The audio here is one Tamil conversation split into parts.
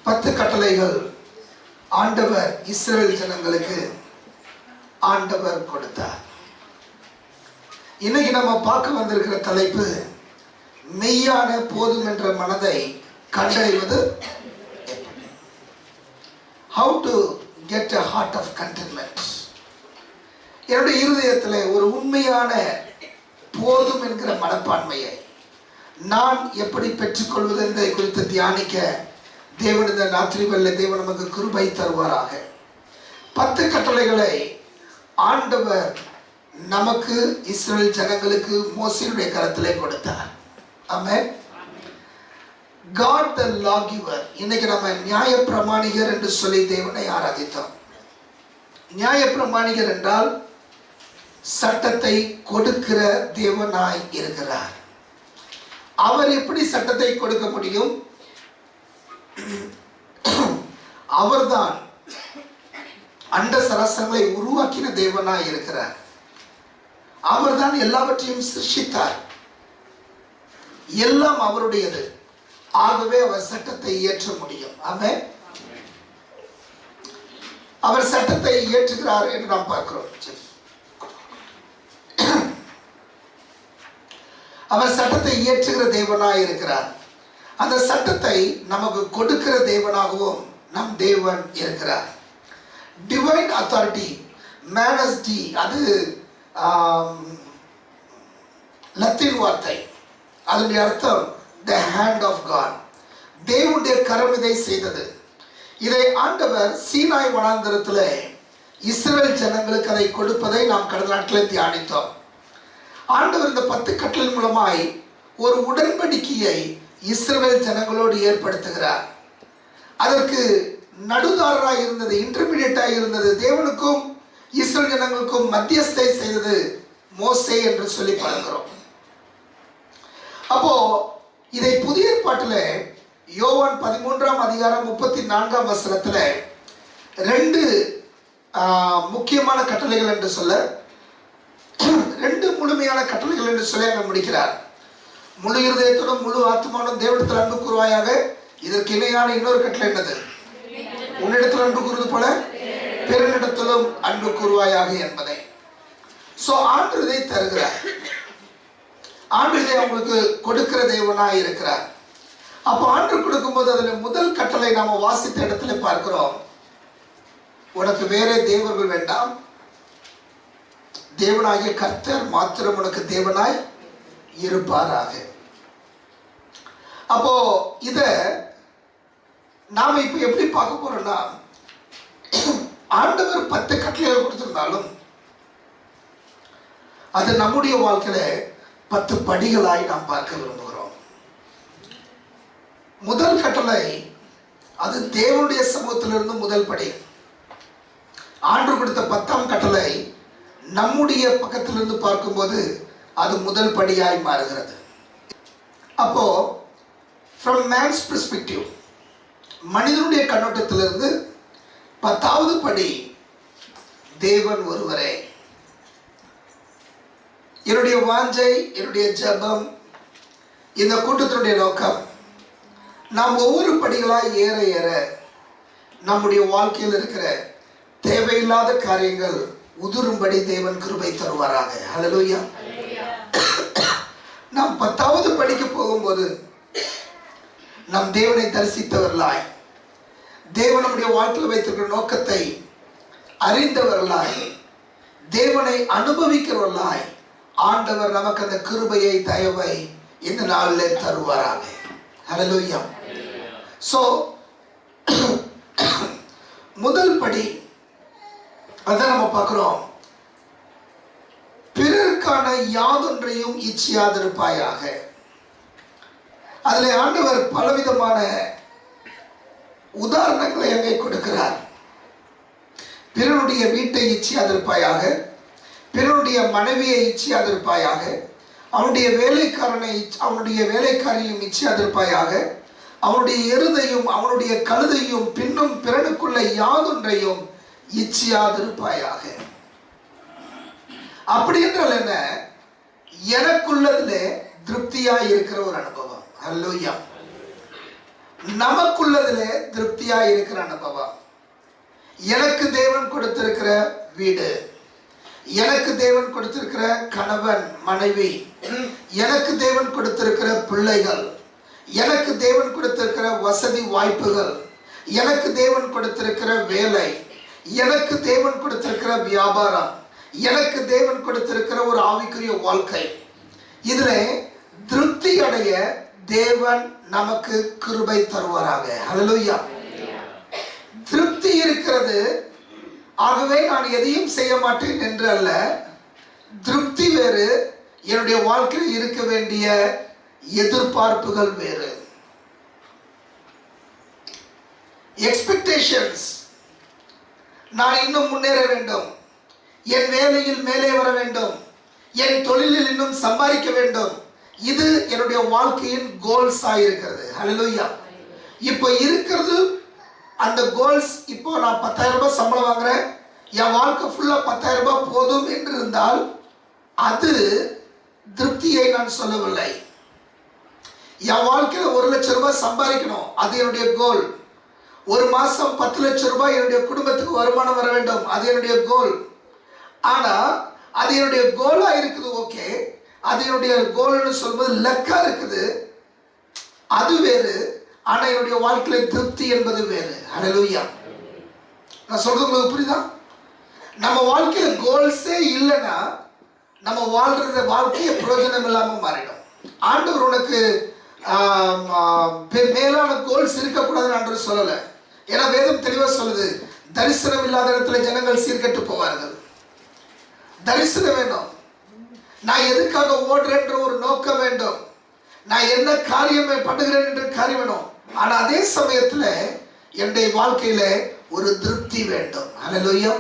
10 கட்டளைகள் ஆண்டவர் இஸ்ரவேல் ஜனங்களுக்கு ஆண்டவர் கொடுத்தார். இன்னைக்கு நம்ம பார்க்க வந்திருக்கிற தலைப்பு மெய்யான போதும் என்ற மனதை கண்டறிவது எப்படி. How to get a heart of contentment. என்னுடைய இருதயத்தில் ஒரு உண்மையான போதும் என்கிற மனப்பான்மையை நான் எப்படி பெற்றுக்கொள்வது என்பதை குறித்து தியானிக்க தேவன் இந்த ராத்திரிவேளையிலே தேவன் நமக்கு கிருபை தருவாராக. 10 கட்டளைகளை ஆண்டவர் நமக்கு இஸ்ரவேல் ஜனங்களுக்கு மோசேயுடைய கரத்திலே கொடுத்தார். ஆமென். God the lawgiver. இன்னைக்கு நம்ம நியாய பிரமாணிகர் என்று சொல்லி தேவனை ஆராதித்தோம். நியாய பிரமாணிகர் என்றால் சட்டத்தை கொடுக்கிற தேவனாய் இருக்கிறார். அவர் எப்படி சட்டத்தை கொடுக்க முடியும்? அவர்தான் அண்ட சராசரங்களை உருவாக்கின தேவனாய் இருக்கிறார். அவர்தான் எல்லாவற்றையும் சிருஷ்டித்தார். எல்லாம் அவருடையது. ஆகவே அவர் சட்டத்தை இயற்ற முடியும். ஆமென். அவர் சட்டத்தை இயற்றுகிறார் என்று நாம் பார்க்கிறோம். அவர் சட்டத்தை இயற்றுகிற தேவனாய் இருக்கிறார். அந்த சட்டத்தை நமக்கு கொடுக்கிற தேவனாகவும் நம் தேவன் இருக்கிறார். டிவைன் அத்தாரிட்டி, மேனஸ்டி, அது லத்தீன் வார்த்தை. அதனுடைய அர்த்தம் the hand of God. தேவனுடைய கரம் இதை செய்தது. இதை ஆண்டவர் சீனாய் வனாந்தரத்தில் இஸ்ரவேல் ஜனங்களுக்கு அதை கொடுப்பதை நாம் கடந்த நாட்களில் தியானித்தோம். ஆண்டவர் இந்த 10 கட்டளை மூலமாய் ஒரு உடன்படிக்கையை இஸ்ரவேல் ஜனங்களோடு ஏற்படுத்துகிறார். அதற்கு நடுதாரராக இருந்தது, இன்டர்மீடியட்டாக இருந்தது, தேவனுக்கும் இஸ்ரவேல் ஜனங்களுக்கும் மத்தியஸ்தை செய்தது மோசே என்று சொல்லி பார்க்கிறோம். அப்போ இதை புதிய ஏற்பாட்டில் யோவான் 13ஆம் அதிகாரம் 34ஆம் வசனத்தில் 2 முக்கியமான கட்டளைகள் என்று சொல்ல, 2 முழுமையான கட்டளைகள் என்று சொல்லி அங்கே முடிக்கிறார். முழு இருதயத்துடன் முழு ஆத்மாவுடன் தேவனிடத்தில் அன்பு கூறுவாயாக. இதற்கு இணையான இன்னொரு கட்டளை என்னது? உன்னிடத்தில் அன்பு கூறுவது போல பிறனிடத்திலும் அன்பு கூறுவாயாக என்பதை. சோ ஆண்டு இதை தருகிறார். ஆண்டு இதை அவங்களுக்கு கொடுக்கிற தேவனாய் இருக்கிறார். அப்போ ஆண்டு கொடுக்கும்போது அதில் முதல் கட்டளை நாம வாசித்த இடத்துல பார்க்கிறோம், உனக்கு வேற தேவர்கள் வேண்டாம், தேவனாகிய கர்த்தர் மாத்திரம் உனக்கு தேவனாய் இருப்பாராக. அப்போ இத நாம இப்ப எப்படி பார்க்க போறோம்னா, ஆண்டவர் 10 கட்டளைகள் கொடுத்திருந்தாலும் அது நம்முடைய வாழ்க்கையில 10 படிகளாய் நாம் பார்க்க விரும்புகிறோம். முதல் கட்டளை அது தேவனுடைய சமூகத்திலிருந்து முதல் படி. ஆண்டு கொடுத்த 10ஆம் கட்டளை நம்முடைய பக்கத்திலிருந்து பார்க்கும்போது அது முதல் படியாய் மாறுகிறது. அப்போ from man's perspective, மனிதனுடைய கண்ணோட்டத்திலிருந்து 10வது படி தேவன் ஒருவரே. என்னுடைய வாஞ்சை, என்னுடைய ஜெபம், இந்த கூட்டத்தினுடைய நோக்கம், நாம் ஒவ்வொரு படிகளாய் ஏற ஏற நம்முடைய வாழ்க்கையில் இருக்கிற தேவையில்லாத காரியங்கள் உதிரும்படி தேவன் கிருபை தருவாராக. ஹல்லேலூயா. நாம் 10வது படிக்கு போகும்போது நம் தேவனை தரிசித்தவர்களாய், தேவன் நம்முடைய வாழ்க்கையில் வைத்திருக்கிற நோக்கத்தை அறிந்தவர்களாய், தேவனை அனுபவிக்கிறவர்களாய் ஆண்டவர் நமக்கு அந்த கிருபையை, தயவை இந்த நாளில் தருவாராக. ஹல்லேலூயா. சோ முதல் படி அதான் நம்ம பார்க்கிறோம், பிறருக்கான யாதொன்றையும் இச்சியாதிருப்பாயாக. அதில் ஆண்டவர் பலவிதமான உதாரணங்களை அங்கே கொடுக்கிறார். பிறனுடைய வீட்டை இச்சியாதிருப்பாயாக, பிறனுடைய மனைவியை இச்சியாதிருப்பாயாக, அவனுடைய வேலைக்காரியும் இச்சியாதிருப்பாயாக, அவனுடைய எருதையும் அவனுடைய கழுதையும் பின்னும் பிறனுக்குள்ள யாதொன்றையும் இச்சியாதிருப்பாயாக. அப்படி என்றால் என்ன? எனக்குள்ளதிலே திருப்தியாய் இருக்கிற ஒரு அனுபவம். ஹல்லேலூயா. நமக்குள்ளதிலே திருப்தியா இருக்கிற அனுபவம். எனக்கு தேவன் கொடுத்திருக்கிற வீடு, எனக்கு தேவன் கொடுத்திருக்கிற கணவன் மனைவி, எனக்கு தேவன் கொடுத்திருக்கிற பிள்ளைகள், எனக்கு தேவன் கொடுத்திருக்கிற வசதி வாய்ப்புகள், எனக்கு தேவன் கொடுத்திருக்கிற வேலை, எனக்கு தேவன் கொடுத்திருக்கிற வியாபாரம், எனக்கு தேவன் கொடுத்திருக்கிற ஒரு ஆவிக்குரிய வாழ்க்கை, இதுல திருப்தி அடைய தேவன் நமக்கு கிருபை தருவாராக. ஹல்லேலூயா. திருப்தி இருக்கிறது, ஆகவே நான் எதையும் செய்ய மாட்டேன் என்று அல்ல. திருப்தி வேறு, என்னுடைய வாழ்க்கையில் இருக்க வேண்டிய எதிர்பார்ப்புகள் வேறு. எக்ஸ்பெக்டேஷன்ஸ், நான் இன்னும் முன்னேற வேண்டும், என் வேலையில் மேலே வர வேண்டும், என் தொழிலில் இன்னும் சம்பாதிக்க வேண்டும், இது என்னுடைய வாழ்க்கையின் கோல்ஸ் ஆயிருக்கிறது. ஹல்லேலூயா. இப்போ இருக்கிறது அந்த கோல்ஸ். இப்போ நான் 10,000 ரூபாய் சம்பளம் வாங்குறேன், என் வாழ்க்கை ஃபுல்லா 10,000 ரூபாய் போதும் என்று இருந்தால் அது திருப்தியை நான் சொல்லவில்லை. என் வாழ்க்கையில் 1 லட்சம் ரூபாய் சம்பாதிக்கணும், அது என்னுடைய கோல். ஒரு மாசம் 10 லட்சம் ரூபாய் என்னுடைய குடும்பத்துக்கு வருமானம் வர வேண்டும், அது என்னுடைய கோல். ஆனா அது என்னுடைய கோலா இருக்குது, ஓகே. அது என்னுடைய கோல்னு சொல்வது லக்கா இருக்குது, அது வேறு. ஆனா என்னுடைய வாழ்க்கையில திருப்தி என்பது வேறு. ஹல்லேலூயா. நான் சொல்றது உங்களுக்கு புரியுதா? நம்ம வாழ்க்கையில கோல்ஸே இல்லைன்னா நம்ம வாழ்ற வாழ்க்கையை பிரயோஜனம் இல்லாம மாறிடும். ஆண்டவர் உனக்கு மேலான கோல்ஸ் இருக்கக்கூடாதுன்னு ஆண்டவர் சொல்லலை. ஏன்னா வேதம் தெளிவா சொல்லுது, தரிசனம் இல்லாத இடத்துல ஜனங்கள் சீர்கெட்டு போவார்கள். தரிசனம் வேணும். நான் எதுக்காக ஓடுறேன்ற ஒரு நோக்கம் வேண்டும், நான் என்ன காரியம் பண்ணுகிறேன் என்ற காரியம் வேணும். ஆனா அதே சமயத்துல என்னுடைய வாழ்க்கையில ஒரு திருப்தி வேண்டும். ஹல்லேலூயா.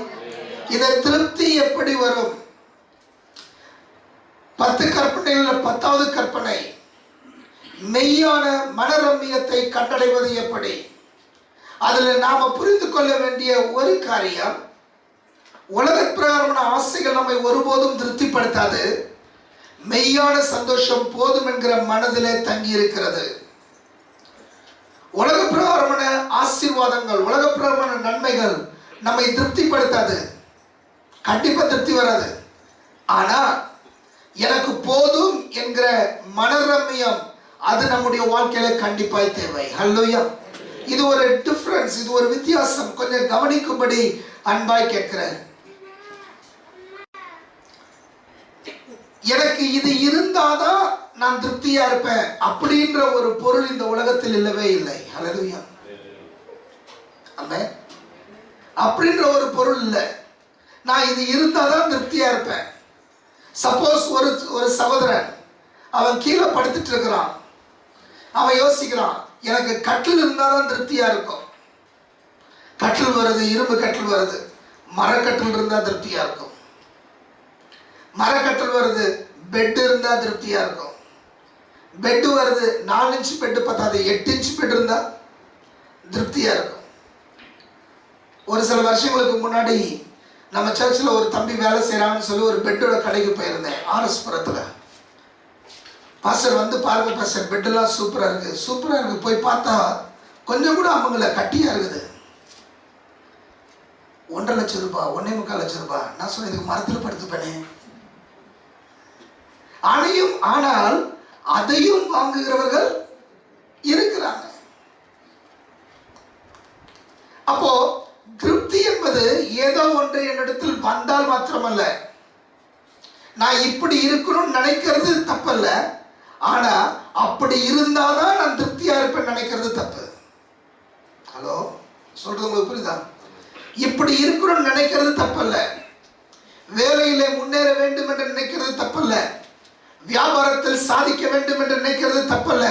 இந்த திருப்தி எப்படி வரும்? 10 கற்பனைகளில் 10வது கற்பனை, மெய்யான மனரம்மியத்தை கண்டடைவது எப்படி? அதுல நாம புரிந்து கொள்ள வேண்டிய ஒரு காரியம், உலக பிரகாரமான ஆசைகள் நம்மை ஒருபோதும் திருப்திப்படுத்தாது. மெய்யான சந்தோஷம் போதும் என்கிற மனதிலே தங்கி இருக்கிறது. உலக பிரகாரமான ஆசீர்வாதங்கள், உலக பிரகாரமான நன்மைகள் நம்மை திருப்திப்படுத்தாது, கண்டிப்பா திருப்தி வராது. ஆனா எனக்கு போதும் என்கிற மனரம்மியம், அது நம்முடைய வாழ்க்கையில கண்டிப்பாய் தேவை. ஹல்லேலூயா. இது ஒரு டிஃபரன்ஸ், இது ஒரு வித்தியாசம். கொஞ்சம் கவனிக்கும்படி அன்பாய் கேட்கிறேன். எனக்கு இது இருந்தாதான் நான் திருப்தியா இருப்பேன் அப்படின்ற ஒரு பொருள் இந்த உலகத்தில் இல்லவே இல்லை. ஹல்லேலூயா. ஆமென். அப்படின்ற ஒரு பொருள் இல்லை. நான் இது இருந்தாதான் திருப்தியா இருப்பேன். சப்போஸ் ஒரு சகோதரன் அவன் கீழே படுத்துட்டு இருக்கிறான், அவன் யோசிக்கிறான், எனக்கு கட்டில் இருந்தாதான் திருப்தியா இருக்கும். கட்டில் வருது, இரும்பு கட்டில் வருது, மரக்கட்டில் இருந்தா திருப்தியா இருக்கும். மரக்கட்டில் வருது, பெட் இருந்தா திருப்தியா இருக்கும். பெட் வருது, 4 இன்ச் பெட் பத்தாது, 8 இன்ச் பெட் இருந்தா திருப்தியா இருக்கும். ஒரு சில வருஷங்களுக்கு முன்னாடி நம்ம சர்ச்சில் ஒரு தம்பி வேலை செய்யறாங்கன்னு சொல்லி ஒரு பெட்டோட கடைக்கு போயிருந்தேன், ஆர்எஸ் புரத்துல. பாஸ்டர் வந்து பாருங்க பாஸ்டர், பெட்டெல்லாம் சூப்பரா இருக்கு, சூப்பரா இருக்கு. போய் பார்த்தா கொஞ்சம் கூட அவங்கள கட்டியா இருக்குது. 1.5 லட்சம் ரூபாய், 1.25 லட்சம் ரூபாய். நான் சொன்னேன், இதுக்கு மரத்தில் படுத்துப்பேனே. ஆனால் அதையும் வாங்குகிறவர்கள் இருக்கிறாங்க. அப்போ திருப்தி என்பது ஏதோ ஒன்று என்னிடத்தில் வந்தால் மாத்திரமல்ல, நான் இப்படி இருக்கணும்னு நினைக்கிறது தப்பல்ல, ஆனா அப்படி இருந்தாதான் நான் திருப்தியா இருப்பேன் நினைக்கிறது தப்பு. ஹலோ, சொல்றது உங்களுக்கு புரியுதா? இப்படி இருக்கணும்னு நினைக்கிறது தப்பல்ல, வேலையிலே முன்னேற வேண்டும் என்று நினைக்கிறது தப்பல்ல, வியாபாரத்தில் சாதிக்க வேண்டும் என்று நினைக்கிறது தப்பல்ல,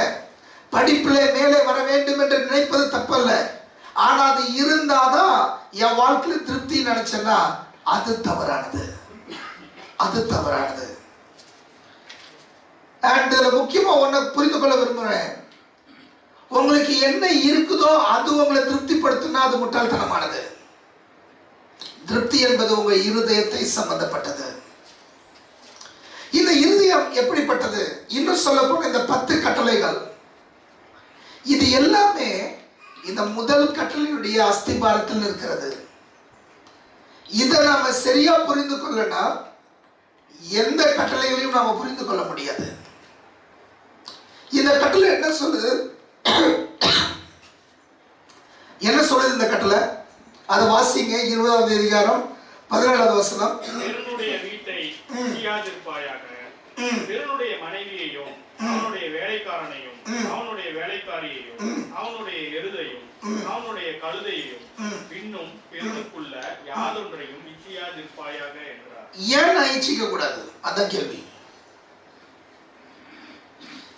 படிப்பிலே மேலே வர வேண்டும் என்று நினைப்பது தப்பல்ல. ஆனா அது இருந்தாதான் என் வாழ்க்கையில திருப்தி நினைச்சேன்னா அது தவறானது, அது தவறானது. அண்ட் முக்கியமா ஒன்ன புரிந்து கொள்ள விரும்புறேன், உங்களுக்கு என்ன இருக்குதோ அது உங்களை திருப்திப்படுத்தினா அது முட்டாள்தனமானது. திருப்தி என்பது உங்க இருதயத்தை சம்பந்தப்பட்டது. இந்த இருதயம் எப்படிப்பட்டது? இன்னும் சொல்ல போன இந்த 10 கட்டளைகள், இது எல்லாமே இந்த முதல் கட்டளையுடைய அஸ்திபாரத்தில் இருக்கிறது. இதை நாம சரியா புரிந்து கொள்ளனா எந்த கட்டளைகளையும் நாம புரிந்து கொள்ள முடியாது. இந்த கட்டளை என்ன சொல்லுது? என்ன சொல்லுது இந்த கட்டளை? அதை வாசிங்க. 20வது அதிகாரம் 17வது வசனம். பிறனுடைய வீட்டை தீயாதிருப்பாயாக, பிறனுடைய மனைவியையும் அவனுடைய வேலைக்காரனையும் அவனுடைய வேலைக்காரியையும் அவனுடைய எருதையும் அவனுடைய கழுதையையும் பின்னும் பிறனுக்குள்ள யாதொன்றையும் இச்சியாதிருப்பாயாக என்றார். ஏன் நான் இச்சிக்க கூடாது? அதான் கேள்வி.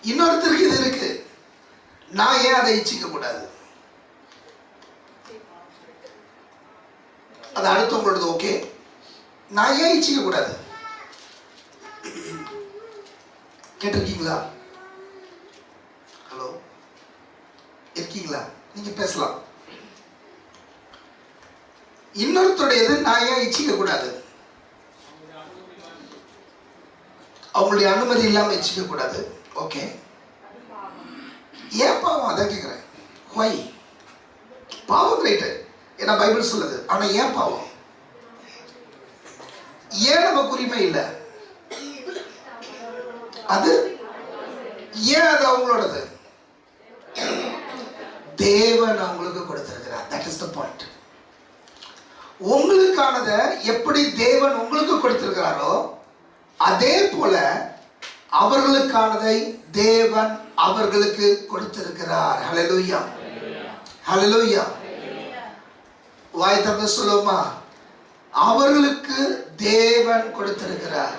இன்னொருத்தருக்கு இது இருக்கு, நான் ஏன் அதை இச்சிக்க கூடாது? அது அடுத்தவங்களோடது. ஓகே, நான் ஏன் இச்சிக்க கூடாது? கேட்டிருக்கீங்களா? ஹலோ, இருக்கீங்களா? நீங்க பேசலாம். இன்னொருத்தருடையது நான் ஏன் இச்சிக்க கூடாது? அவங்களுடைய அனுமதி இல்லாம இச்சிக்க கூடாது. ஓகே, ஏன் பாவம்? அதான் கேட்கிறேன். why? பாவம் ரைட்டு, ஏன்னா பைபிள் சொல்லுது. ஆனா ஏன் பாவம்? ஏன் நமக்கு உரிமை இல்லை? அது ஏன் அது அவங்களோடது? தேவன் அவங்களுக்கு கொடுத்திருக்கிறார். that is the point. உங்களுக்கானதை எப்படி தேவன் உங்களுக்கு கொடுத்திருக்கிறாரோ அதே போல அவர்களுக்கானதை தேவன் அவர்களுக்கு கொடுத்திருக்கிறார். ஹல்லேலூயா, ஹல்லேலூயா. வாய் திறந்து சொல்லுமா, அவர்களுக்கு தேவன் கொடுத்திருக்கிறார்.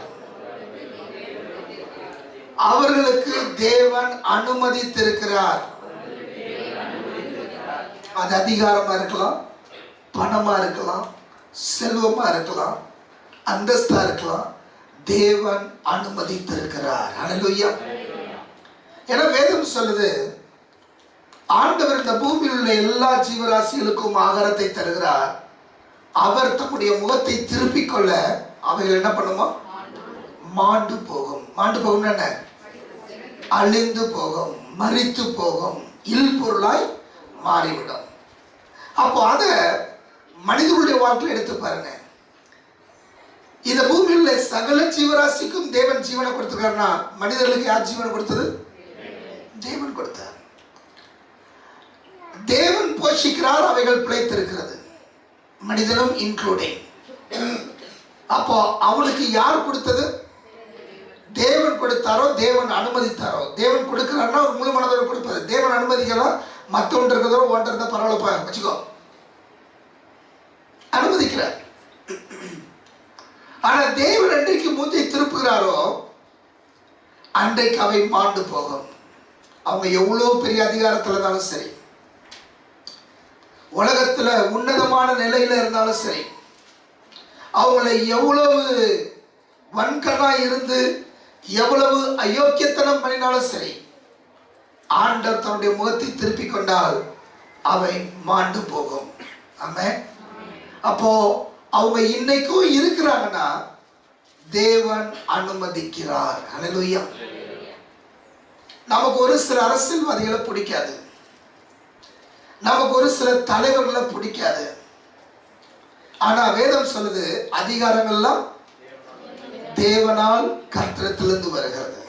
அவர்களுக்கு தேவன் அனுமதித்திருக்கிறார். அது அதிகாரமா இருக்கலாம், பணமா இருக்கலாம், செல்வமா இருக்கலாம், அந்தஸ்தா இருக்கலாம். தேவன் அனுமதித்திருக்கிறார். ஹல்லேலூயா. ஏன்னா வேதம் சொல்லுது, ஆண்டவர் இந்த பூமியில் உள்ள எல்லா ஜீவராசிகளுக்கும் ஆகாரத்தை தருகிறார். அவர் தம்முடைய முகத்தை திருப்பிக் கொள்ள அவைகள் என்ன பண்ணுமா? மாண்டு போகும். மாண்டு போகும் என்ன? அழிந்து போகும், மரித்து போகும், இல்பொருளாய் மாறிவிடும். அப்போ அத மனிதனுடைய வாழ்க்கையில் எடுத்து பாருங்க. இந்த பூமியில் உள்ள சகல ஜீவராசிக்கும் தேவன் ஜீவனை கொடுத்திருக்காருன்னா மனிதர்களுக்கு யார் ஜீவனை கொடுத்தது? தேவன் கொடுத்தார். தேவன் போஷிக்கிறார், அவைகள் பிழைத்திருக்கிறது, மனிதனும் இன்க்ளூடிங். அப்போ அவனுக்கு யார் கொடுத்தது? தேவன் கொடுத்தாரோ, தேவன் அனுமதித்தாரோ? தேவன் கொடுக்கிறார்னா ஒரு முழு மனதோடு கொடுப்பது. தேவன் அனுமதிக்கலாம், மற்றொன்று இருக்கிறதோ ஒன்று இருந்தால் பரவாயில்ல வச்சுக்கோ, அனுமதிக்கிறார். ஆனா தேவன் அன்றைக்கு மூஞ்சை திருப்புகிறாரோ அன்றைக்கு அவை மாண்டு போகும். அவங்க எவ்வளவு பெரிய அதிகாரத்துல இருந்தாலும் சரி, உலகத்துல உன்னதமான நிலையில இருந்தாலும் சரி, அவங்களை எவ்வளவு வன்கண்ணா இருந்து எவ்வளவு அயோக்கியத்தனம் பண்ணினாலும் சரி, ஆண்டவர் தன்னுடைய முகத்தை திருப்பிக் கொண்டால் அவை மாண்டு போகும். ஆமென். அப்போ அவங்க இன்னைக்கும் இருக்கிறாங்கன்னா தேவன் அனுமதிக்கிறார். ஹல்லேலூயா. நமக்கு ஒரு சில அரசியல்வாதிகளை பிடிக்காது, நமக்கு ஒரு சில தலைவர்களை பிடிக்காது. ஆனா வேதம் சொல்லுது, அதிகாரங்கள்லாம் தேவனால் கர்த்தரிடத்திலிருந்து வருகிறது.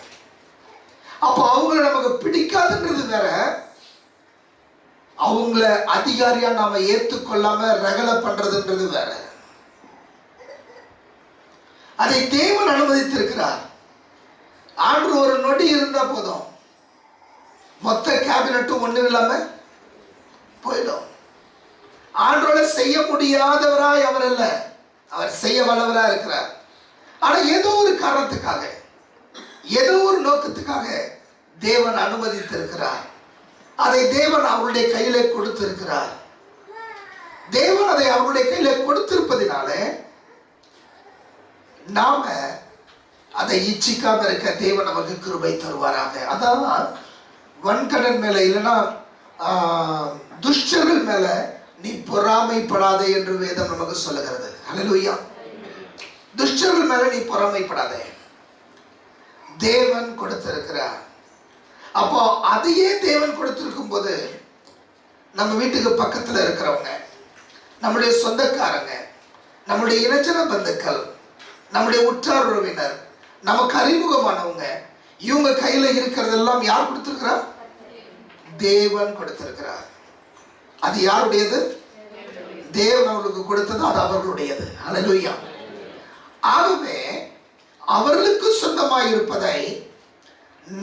அப்போ அவங்கள நமக்கு பிடிக்காதுன்றது வேற, அவங்கள அதிகாரியா நாம ஏற்றுக்கொள்ளாம ரகலை பண்றதுன்றது வேற. அதை தேவன் அனுமதித்திருக்கிறார். ஆண்டு ஒரு நொடி இருந்தா போதும், மொத்த கேபினட்டும் ஒண்ணும் இல்லாம போயிடும். ஆண்டோட செய்ய முடியாதவராய் அவர் அல்ல, அவர் செய்ய வல்லவரா இருக்கிறார். ஆனா ஏதோ ஒரு காரணத்துக்காக, ஏதோ ஒரு நோக்கத்துக்காக தேவன் அனுமதித்திருக்கிறார். அதை தேவன் அவருடைய கையில கொடுத்திருக்கிறார். தேவன் அதை அவருடைய கையில கொடுத்திருப்பதினால நாம அதை இச்சிக்காம இருக்க தேவன் நமக்கு கிருபை தருவாராக. அதான் வன்கடன் மேல இல்லைன்னா துஷ்டர்கள் மேல நீ பொறாமைப்படாதே என்று வேதம் நமக்கு சொல்லுகிறது. ஹல்லேலூயா. துஷ்டர்கள் மேல நீ பொறாமைப்படாதே, தேவன் கொடுத்திருக்கிறார். அப்போ அதையே தேவன் கொடுத்திருக்கும் போது நம்ம வீட்டுக்கு பக்கத்தில் இருக்கிறவங்க, நம்முடைய சொந்தக்காரங்க, நம்முடைய இனஜன பந்துக்கள், நம்முடைய உற்றார் உறவினர், நமக்கு அறிமுகமானவங்க, இவங்க கையில இருக்கிறதெல்லாம் யார் கொடுத்திருக்கிறார்? தேவன் கொடுத்திருக்கிறார். அது யாருடையது? தேவன் அவர்களுக்கு கொடுத்தது, அது அவர்களுடையது. ஹல்லேலூயா. ஆகவே அவர்களுக்கு சொந்தமாய் இருப்பதை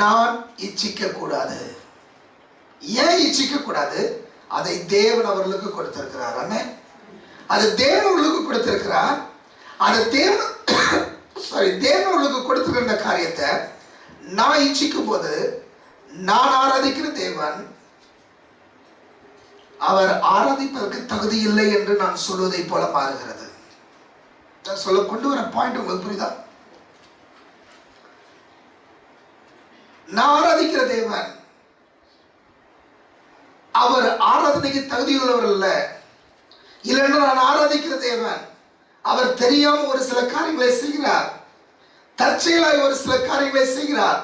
நான் இச்சிக்க கூடாது. ஏன் இச்சிக்க கூடாது? அதை தேவன் அவர்களுக்கு கொடுத்திருக்கிறார். ஆமென். அது தேவன் அவர்களுக்கு கொடுத்திருக்கிறார். அது தேவன் அவர்களுக்கு கொடுத்திருக்கிற காரியத்தை நான் இச்சிக்கும் போது நான் ஆராதிக்கிற தேவன் அவர் ஆராதிப்பதற்கு தகுதி இல்லை என்று நான் சொல்வதை போல மாறுகிறது. சொல்ல கொண்டு வர பாயிண்ட் உங்களுக்கு புரியுதா? நான் ஆராதிக்கிற தேவன் அவர் ஆராதனைக்கு தகுதியுள்ளவர் அல்ல. இல்லைன்னா நான் ஆராதிக்கிற தேவன் அவர் தெரியாம ஒரு சில காரியங்களை செய்கிறார், தற்செயலாய் ஒரு சில காரியங்களை செய்கிறார்,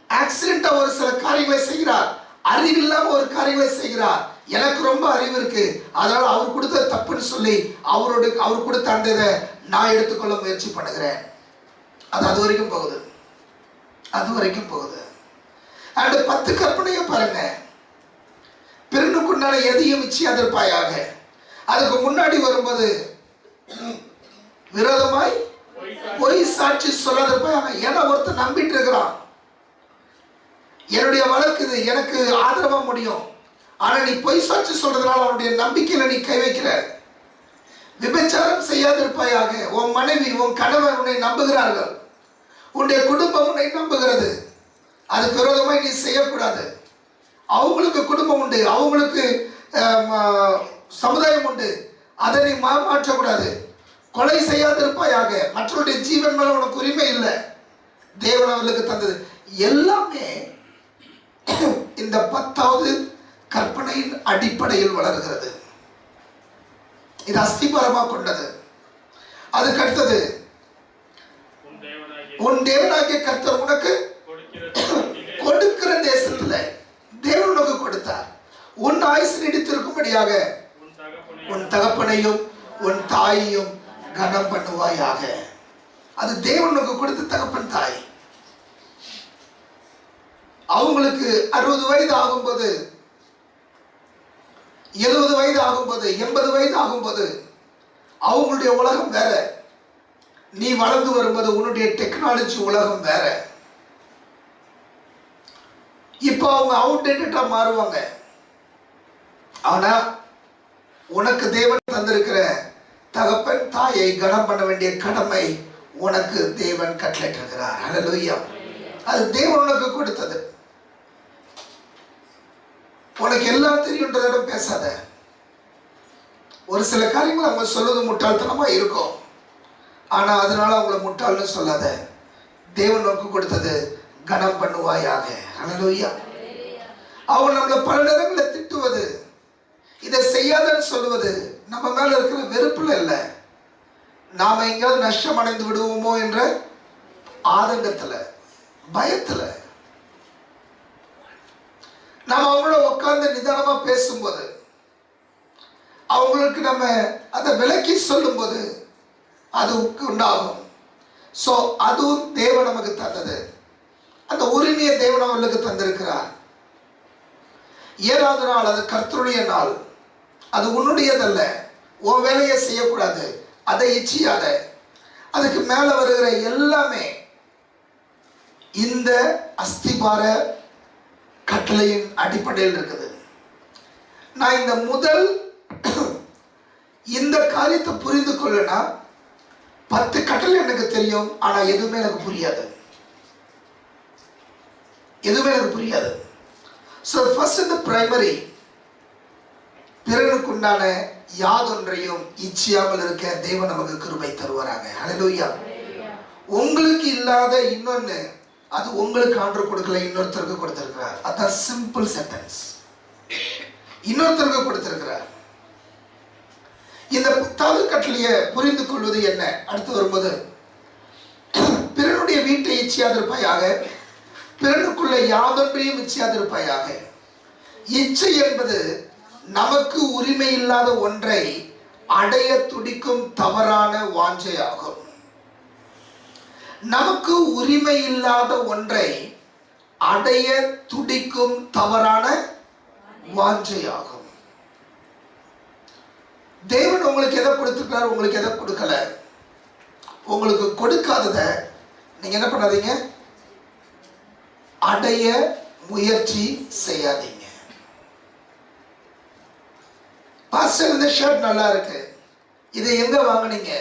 ஆக்சிடென்டா ஒரு சில காரியங்களை செய்கிறார், அறிவில்லாம ஒரு காரியங்களை செய்கிறார். எனக்கு ரொம்ப அறிவு இருக்கு, அதனால அவர் கொடுத்த தப்புன்னு சொல்லி அவர் கொடுத்த அந்த இதை நான் எடுத்துக்கொள்ள முயற்சி பண்ணுகிறேன். அது வரைக்கும் போகுது, அது வரைக்கும் போகுது. அந்த 10 கற்பனையை பாருங்க. பிறனுக்குண்டான எதையும் இச்சியாதிருப்பாயாக. அதுக்கு முன்னாடி வரும்போது விரோதமாய் பொய் சாட்சி சொல்லாதிருப்பாயாக. ஏன்னா ஒருத்தர் நம்பிட்டு இருக்கிறான், என்னுடைய வழக்கு இது, எனக்கு ஆதரவா முடியும், ஆனா நீ பொய் சாட்சி சொல்றதுனால அவனுடைய நம்பிக்கையில நீ கை வைக்கிற. விபச்சாரம் செய்யாதிருப்பாயாக. உன் மனைவி உன் கணவன் உன்னை நம்புகிறார்கள், உன்னுடைய குடும்பம் உன்னை நம்புகிறது, அதுக்கு விரோதமாய் நீ செய்யக்கூடாது. அவங்களுக்கு குடும்பம் உண்டு, அவங்களுக்கு சமுதாயம் உண்டு, அதை நீ மாற்றக்கூடாது. கொலை செய்யாதிருப்பாயாக. மற்றவருடைய ஜீவன் மேல உனக்கு உரிமை இல்லை, தேவன் அவர்களுக்கு தந்தது. எல்லாமே இந்த 10வது கற்பனையின் அடிப்படையில் வளர்கிறது. இது அஸ்திபாரமா கொண்டது. அதுக்கு அடுத்தது, உன் தேவனாகிய கர்த்தர் உனக்கு கொடுக்கிற தேசத்துல தேவன் உனக்கு கொடுத்தார். உன் ஆயுசு நீடித்திருக்கும்படியாக உன் தகப்பனையும் உன் தாயையும் கனம் பண்ணுவாயாக. அது தேவன் உனக்கு கொடுத்த தகப்பன் தாய். அவங்களுக்கு 60 வயது ஆகும்போது, 70 வயது ஆகும்போது, 80 வயது ஆகும்போது அவங்களுடைய உலகம் வேற. நீ வளர்ந்து வரும்போது உன்னுடைய டெக்னாலஜி உலகம் வேற. இப்போ அவங்க அவுடேட்டடா மாறுவாங்க. ஆனா உனக்கு தேவன் தந்திருக்கிற தகப்பன் தாயை கனம் பண்ண வேண்டிய கடமை உனக்கு தேவன் கட்டளையிட்டிருக்கிறார். ஹல்லேலூயா. அது தேவன் உனக்கு கொடுத்தது. உனக்கு எல்லாம் தெரியுன்றத பேசாத. ஒரு சில காரியங்கள் அவங்க சொல்லுவது முட்டாள்தனமா இருக்கும், ஆனா அதனால அவங்கள முட்டாள்னு சொல்லாத. தேவன் உனக்கு கொடுத்தது கனம் பண்ணுவாயாக. ஹல்லேலூயா. அவங்க நம்மளை பல நேரங்களில் திட்டுவது, இதை செய்யாதன்னு சொல்லுவது நம்ம மேல இருக்கிற வெறுப்புல இல்லை, நாம எங்கேயாவது நஷ்டம் அடைந்து விடுவோமோ என்ற ஆதங்கத்துல, பயத்துல. நம்ம அவங்களோட உட்கார்ந்து நிதானமா பேசும்போது, அவங்களுக்கு நம்ம அதை விலக்கி சொல்லும் போது அது உண்டாகும். ஸோ அதுவும் தேவன் நமக்கு தந்தது. அந்த உரிமையை தேவன் அவர்களுக்கு தந்திருக்கிறார். 7வது நாள் அது கர்த்தருடைய நாள். அது உன்னுடையதல்ல. உன் வேலையை செய்யக்கூடாது, அதை இச்சியாத. அதுக்கு மேல வருகிற எல்லாமே இந்த அஸ்திபார கட்டளையின் அடிப்படையில் இருக்குது. நான் இந்த முதல் இந்த காரியத்தை புரிந்து கொள்ளனா 10 கட்டளை எனக்கு தெரியும், ஆனா எதுவுமே எனக்கு புரியாது. எதுவுமே எனக்கு புரியாது. ஸோ ஃபர்ஸ்ட் இந்த பிரைமரி, பிறனுக்குண்டான யாதொன்றையும் இச்சியாமல் இருக்க தேவன் நமக்கு கிருபை தருவாராங்க. ஹல்லேலூயா. உங்களுக்கு இல்லாத இன்னொன்னு, அது உங்களுக்கு ஆண்டவர் கொடுக்கல, இன்னொருத்தருக்கு கொடுத்திருக்கிறார். அதான் சிம்பிள் சென்டென்ஸ். இன்னொருத்தருக்கு கொடுத்திருக்கிறார். இந்த 10வது கட்டளையை புரிந்து கொள்வது என்ன? அடுத்து வரும்போது, பிறனுடைய வீட்டை இச்சியாதிருப்பாயாக, பிறனுக்குள்ள யாதொன்றையும் இச்சையாதிருப்பாயாக. இச்சை என்பது நமக்கு உரிமை இல்லாத ஒன்றை அடைய துடிக்கும் தவறான வாஞ்சையாகும். நமக்கு உரிமை இல்லாத ஒன்றை அடைய துடிக்கும் தவறான வாஞ்சையாகும். தேவன் உங்களுக்கு எதை கொடுத்திருக்கிறார், உங்களுக்கு எதை கொடுக்கல. உங்களுக்கு கொடுக்காதத நீங்க என்ன பண்ணாதீங்க, அடைய முயற்சி செய்யாதீங்க. பாஸ்டர், இந்த ஷர்ட் நல்லா இருக்கு, இதை எங்க வாங்குனீங்க,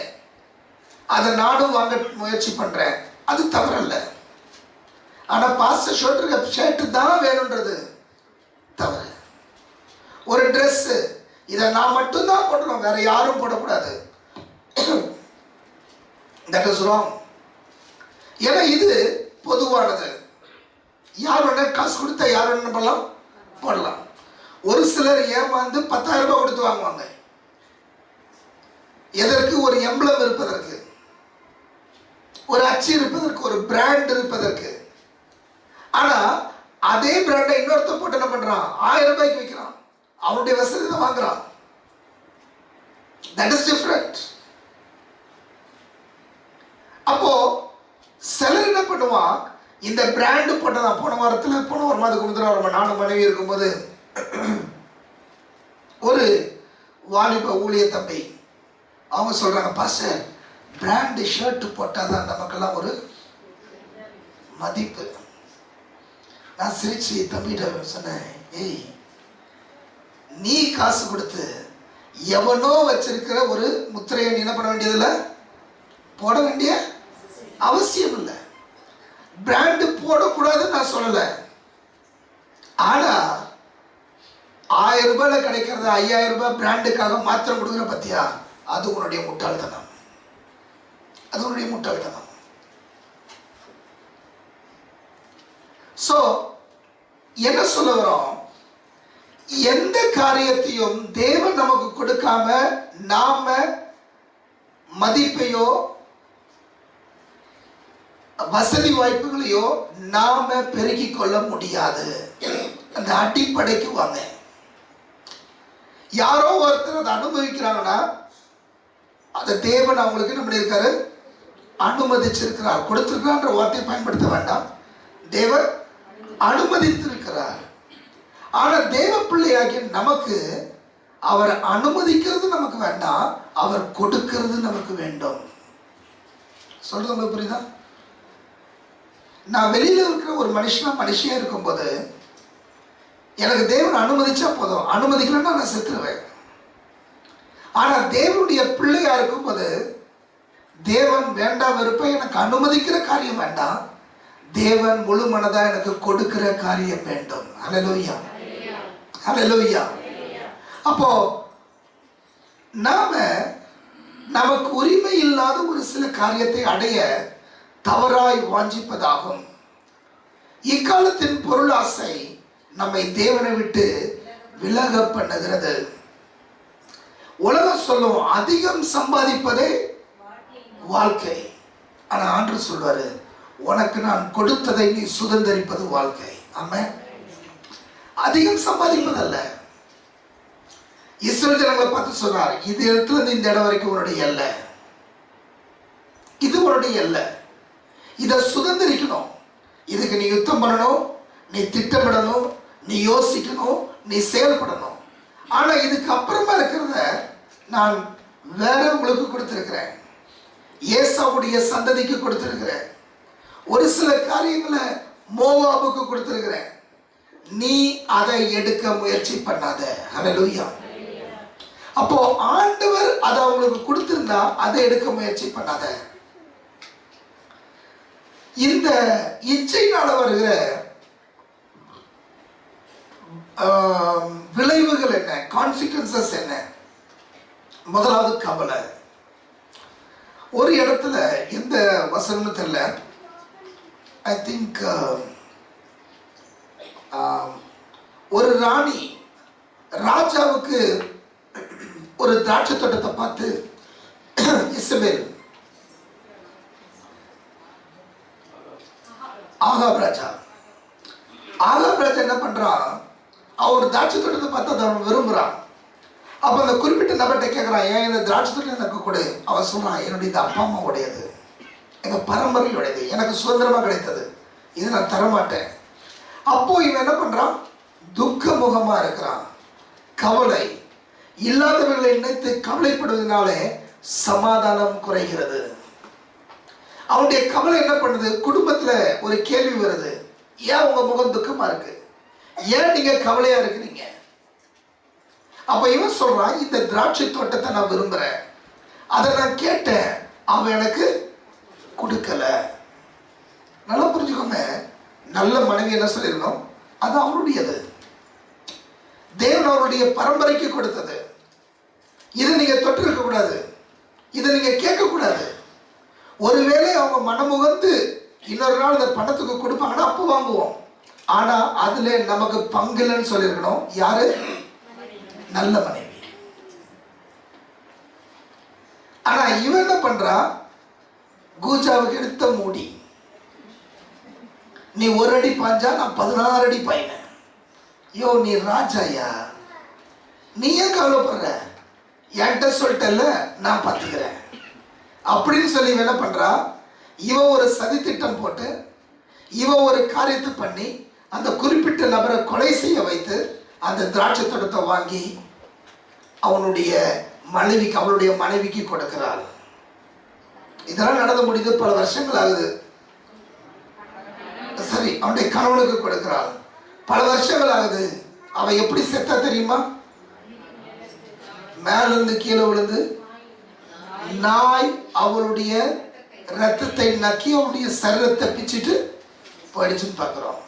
அதை நானும் வாங்க முயற்சி பண்றேன், அது தவறல்ல. ஆனா பாஸ்டர் ஷர்ட் தான் வேணும்ன்றது தவறு. ஒரு ட்ரெஸ், இதை நான் மட்டும்தான் போடணும், வேற யாரும் போடக்கூடாது, தட் இஸ் ராங். ஏன்னா இது பொதுவானது, யார் வேணா காசு கொடுத்தா யார் வேணா பண்ணலாம், போடலாம். ஒரு சிலர் ஏமாந்து 10,000 ரூபாய் கொடுத்து வாங்குவாங்க. எதற்கு? ஒரு எம்பளம் இருப்பதற்கு, ஒரு அச்சு இருப்பதற்கு, ஒரு பிராண்ட் இருப்பதற்கு. ஆனா அதே பிராண்டை இன்னொருத்த போட்டு என்ன பண்றான், 1000 ரூபாய்க்கு விற்கிறான், அவனுடைய வசதி தான் வாங்குறான். That is different. அப்போ சிலர் என்ன பண்ணுவான், இந்த பிராண்டு போட்டதான். போன ஒரு மாதத்துக்கு முந்தின நானும் மனைவி இருக்கும்போது ஒரு வாலிப ஊழிய தம்பி அவங்க சொல்றாங்க, பாஸ்டர் பிராண்டு ஷர்ட் போட்டாதான் நமக்கெல்லாம் ஒரு மதிப்பு. நான் சிரிச்சு தம்பிகிட்ட சொன்னேன், ஏய் நீ காசு கொடுத்து எவனோ வச்சிருக்கிற ஒரு முத்திரையை நீ என்ன பண்ண வேண்டியதில்லை, போட வேண்டிய அவசியம் இல்லை. பிராண்டு போடக்கூடாதுன்னு நான் சொல்லலை. ஆனா 1000 ரூபாயில கிடைக்கிறது 5000 ரூபாய் பிராண்டுக்காக மாத்திரம் கொடுக்குற பத்தியா, அது உன்னுடைய முட்டாள்தனம், அது உன்னுடைய முட்டாள்தனம். சோ என்ன சொல்ல வரோம், எந்த காரியத்தையும் தேவன் நமக்கு கொடுக்காம நாம மதிப்பையோ வசதி வாய்ப்புகளையோ நாம பெருக்கிக் கொள்ள முடியாது. அந்த அடிப்படைக்கு வாங்க. யாரோ ஒருத்தர் அதை அனுபவிக்கிறாங்கன்னா அதை தேவன் அவங்களுக்கு என்ன பண்ணியிருக்காரு, அனுமதிச்சிருக்கிறார். கொடுத்திருக்கிறான்ற வார்த்தையை பயன்படுத்த வேண்டாம், தேவன் அனுமதித்திருக்கிறார். ஆனா தேவ பிள்ளையாகிய நமக்கு அவர் அனுமதிக்கிறது நமக்கு வேண்டாம், அவர் கொடுக்கிறது நமக்கு வேண்டும். சொல்றது உங்களுக்கு புரியுதா? நான் வெளியில இருக்கிற ஒரு மனுஷியா இருக்கும்போது எனக்கு தேவன் அனுமதிச்சா போதும், அனுமதிக்கலன்னா நான் செத்துருவேன். ஆனா தேவனுடைய பிள்ளையா இருக்கும்போது தேவன் வேண்டாம் வெறுப்ப எனக்கு அனுமதிக்கிற காரியம் வேண்டாம், தேவன் முழு மனதா எனக்கு கொடுக்கிற காரியம் வேண்டும். ஹல்லேலூயா, ஹல்லேலூயா. அப்போ நாம நமக்கு உரிமை இல்லாத ஒரு சில காரியத்தை அடைய தவறாய் வாஞ்சிப்பதாகும். இக்காலத்தின் பொருளாசை நம்மை தேவனை விட்டு விலக பண்ணுகிறது. உலகம் சொல்லும் அதிகம் சம்பாதிப்பதே வாழ்க்கை. ஆனா ஆண்டவர் சொல்வாரு, உனக்கு நான் கொடுத்ததை நீ சுதந்தரிப்பது வாழ்க்கை. ஆமென். அதிகம் சம்பாதிப்பதல்ல. இஸ்ரவேல் ஜனங்களை பார்த்து சொன்னார், இது இடத்துல இருந்து இந்த இடம் வரைக்கும் உன்னுடைய அல்ல, இது உன்னுடைய அல்ல, இதை சுதந்திரிக்கணும். இதுக்கு நீ யுத்தம் பண்ணணும், நீ திட்டமிடணும், நீ யோசிக்கணும், நீ செயல்படணும். ஆனா இதுக்கு அப்புறமா இருக்கிறத நான் வேற உங்களுக்கு கொடுத்திருக்கிறேன், ஏசாவுடைய சந்ததிக்கு கொடுத்திருக்கிறேன், ஒரு சில காரியங்களை மோவாபுக்கு கொடுத்திருக்கிறேன். நீ அதை எடுக்க முயற்சி பண்ணாத. ஹல்லேலூயா. அப்போ ஆண்டவர் அதை அவங்களுக்கு கொடுத்திருந்தா அதை எடுக்க முயற்சி பண்ணாத. இந்த இச்சையினால வருகிற விளைவுகள் என்ன, கான்சிக்வன்சஸ் என்ன? முதலாவது கவலை. ஒரு இடத்துல எந்த வசனமும் தெரியல, ஐ திங்க் ஒரு ராணி ராஜாவுக்கு ஒரு திராட்சை தோட்டத்தை பார்த்து, இசபேல் ஆகாப் ராஜா ஆகாப் ராஜா என்ன பண்றான், அவர் திராட்சை தோட்டத்தை பார்த்து அதை அவன் விரும்புறான். அப்போ அந்த குறிப்பிட்ட நபர்கிட்ட கேட்குறான், ஏன் இந்த திராட்சை தோட்டம் எனக்கு கொடு. அவன் சொல்றான், என்னுடைய இது அப்பா அம்மா உடையது, எங்க பரம்பரையுடையது, எனக்கு சுதந்திரமா கிடைத்தது, இது நான் தரமாட்டேன். அப்போ இவன் என்ன பண்றான், துக்க முகமா இருக்கிறான். கவலை இல்லாதவர்களை நினைத்து கவலைப்படுவதனாலே சமாதானம் குறைகிறது. அவனுடைய கவலை என்ன பண்ணுது, குடும்பத்துல ஒரு கேள்வி வருது, ஏன் உங்க முகம் துக்கமா இருக்கு, ஏன் நீங்க கவலையா இருக்கிறீங்க. அப்ப இவன் சொல்றான், இந்த திராட்சை தோட்டத்தை நான் விரும்புறேன், அதை நான் கேட்டேன், அவன் எனக்கு கொடுக்கல. நல்லா புரிஞ்சுக்கோங்க, நல்ல மனைவி என்ன சொல்லிருக்கணும், அது அவருடையது, தேவன் அவருடைய பரம்பரைக்கு கொடுத்தது. இதை நீங்க தொட்டு இருக்க கூடாது, இதை நீங்க கேட்க கூடாது. ஒருவேளை அவங்க மனமுகந்து இன்னொரு நாள் இந்த பணத்துக்கு கொடுப்பாங்கன்னா அப்போ வாங்குவோம். ஆனா அதுல நமக்கு பங்குலன்னு சொல்லியிருக்கணும். யாரு? நல்ல மனைவி. ஆனா இவன் என்ன பண்றா, கூஜாவுக்கு எடுத்த மூடி, நீ ஒரு அடி பாஞ்சா நான் 16 அடி பாயினேன். யோ நீ ராஜாயா, நீ ஏன் கவலைப்படுற, என்கிட்ட சொல்லிட்டல நான் பார்த்துக்கிறேன் அப்படின்னு சொல்லி என்ன பண்றா, இவன் ஒரு சதி திட்டம் போட்டு இவன் ஒரு காரியத்தை பண்ணி அந்த குறிப்பிட்ட நபரை கொலை செய்ய வைத்து அந்த திராட்சை தோட்டத்தை வாங்கி அவனுடைய மனைவிக்கு, அவளுடைய மனைவிக்கு கொடுக்கிறாள். இதெல்லாம் நடந்து முடிந்து பல வருஷங்கள் ஆகுது. சரி, அவனுடைய கணவனுக்கு கொடுக்கிறாள், பல வருஷங்கள் ஆகுது. அவன் எப்படி செத்தா தெரியுமா, மேல இருந்து கீழே விழுந்து நாய் அவளுடைய ரத்தத்தை நக்கி அவளுடைய சரீரத்தை பிச்சுட்டு போயிடுச்சுன்னு பார்க்கிறோம்.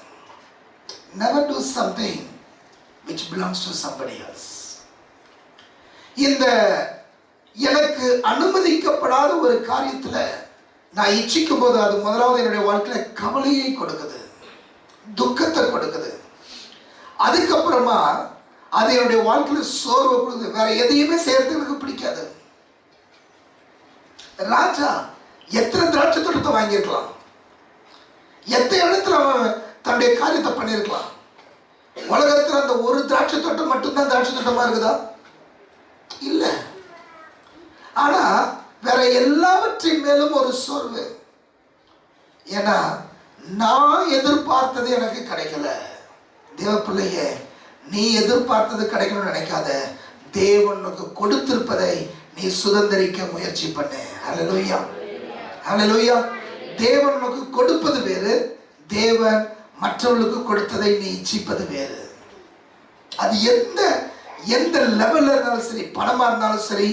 Never do something which belongs to somebody else. இந்த எனக்கு அனுமதிக்கப்படாத ஒரு காரியத்துல நான் இச்சிக்கும் போது அது முதலாவது என்னுடைய வாழ்க்கையில கவலையை கொடுக்குது, துக்கத்தை கொடுக்குது. அதுக்கப்புறமா அது என்னுடைய வாழ்க்கையில சோர்வு கொடுக்குது. வேற எதையுமே செய்யறது எனக்கு பிடிக்காது. ராஜா எத்தனை திராட்சை தோட்டத்தை வாங்கியிருக்கலாம், எத்தனை இடத்துல அவன் தன்னுடைய காரியத்தை பண்ணியிருக்கலாம். உலகத்தில் அந்த ஒரு திராட்சை தோட்டம் மட்டும்தான் திராட்சை தோட்டமா இருக்குதா? இல்ல. ஆனா வேற எல்லாவற்றின் மேலும் ஒரு சோர்வு. ஏன்னா நான் எதிர்பார்த்தது எனக்கு கிடைக்கல. தேவ பிள்ளையே, நீ எதிர்பார்த்தது கிடைக்கணும்னு நினைக்காத, தேவனுக்கு கொடுத்திருப்பதை நீ சுதந்திரிக்க முயற்சி பண்ண. ஹல்லேலூயா, ஹல்லேலூயா. தேவன் உனக்கு கொடுப்பது வேறு, தேவன் மற்றவர்களுக்கு கொடுத்ததை நீ இச்சிப்பது வேறு. அது எந்த லெவல்ல இருந்தாலும் சரி, பணமா இருந்தாலும் சரி,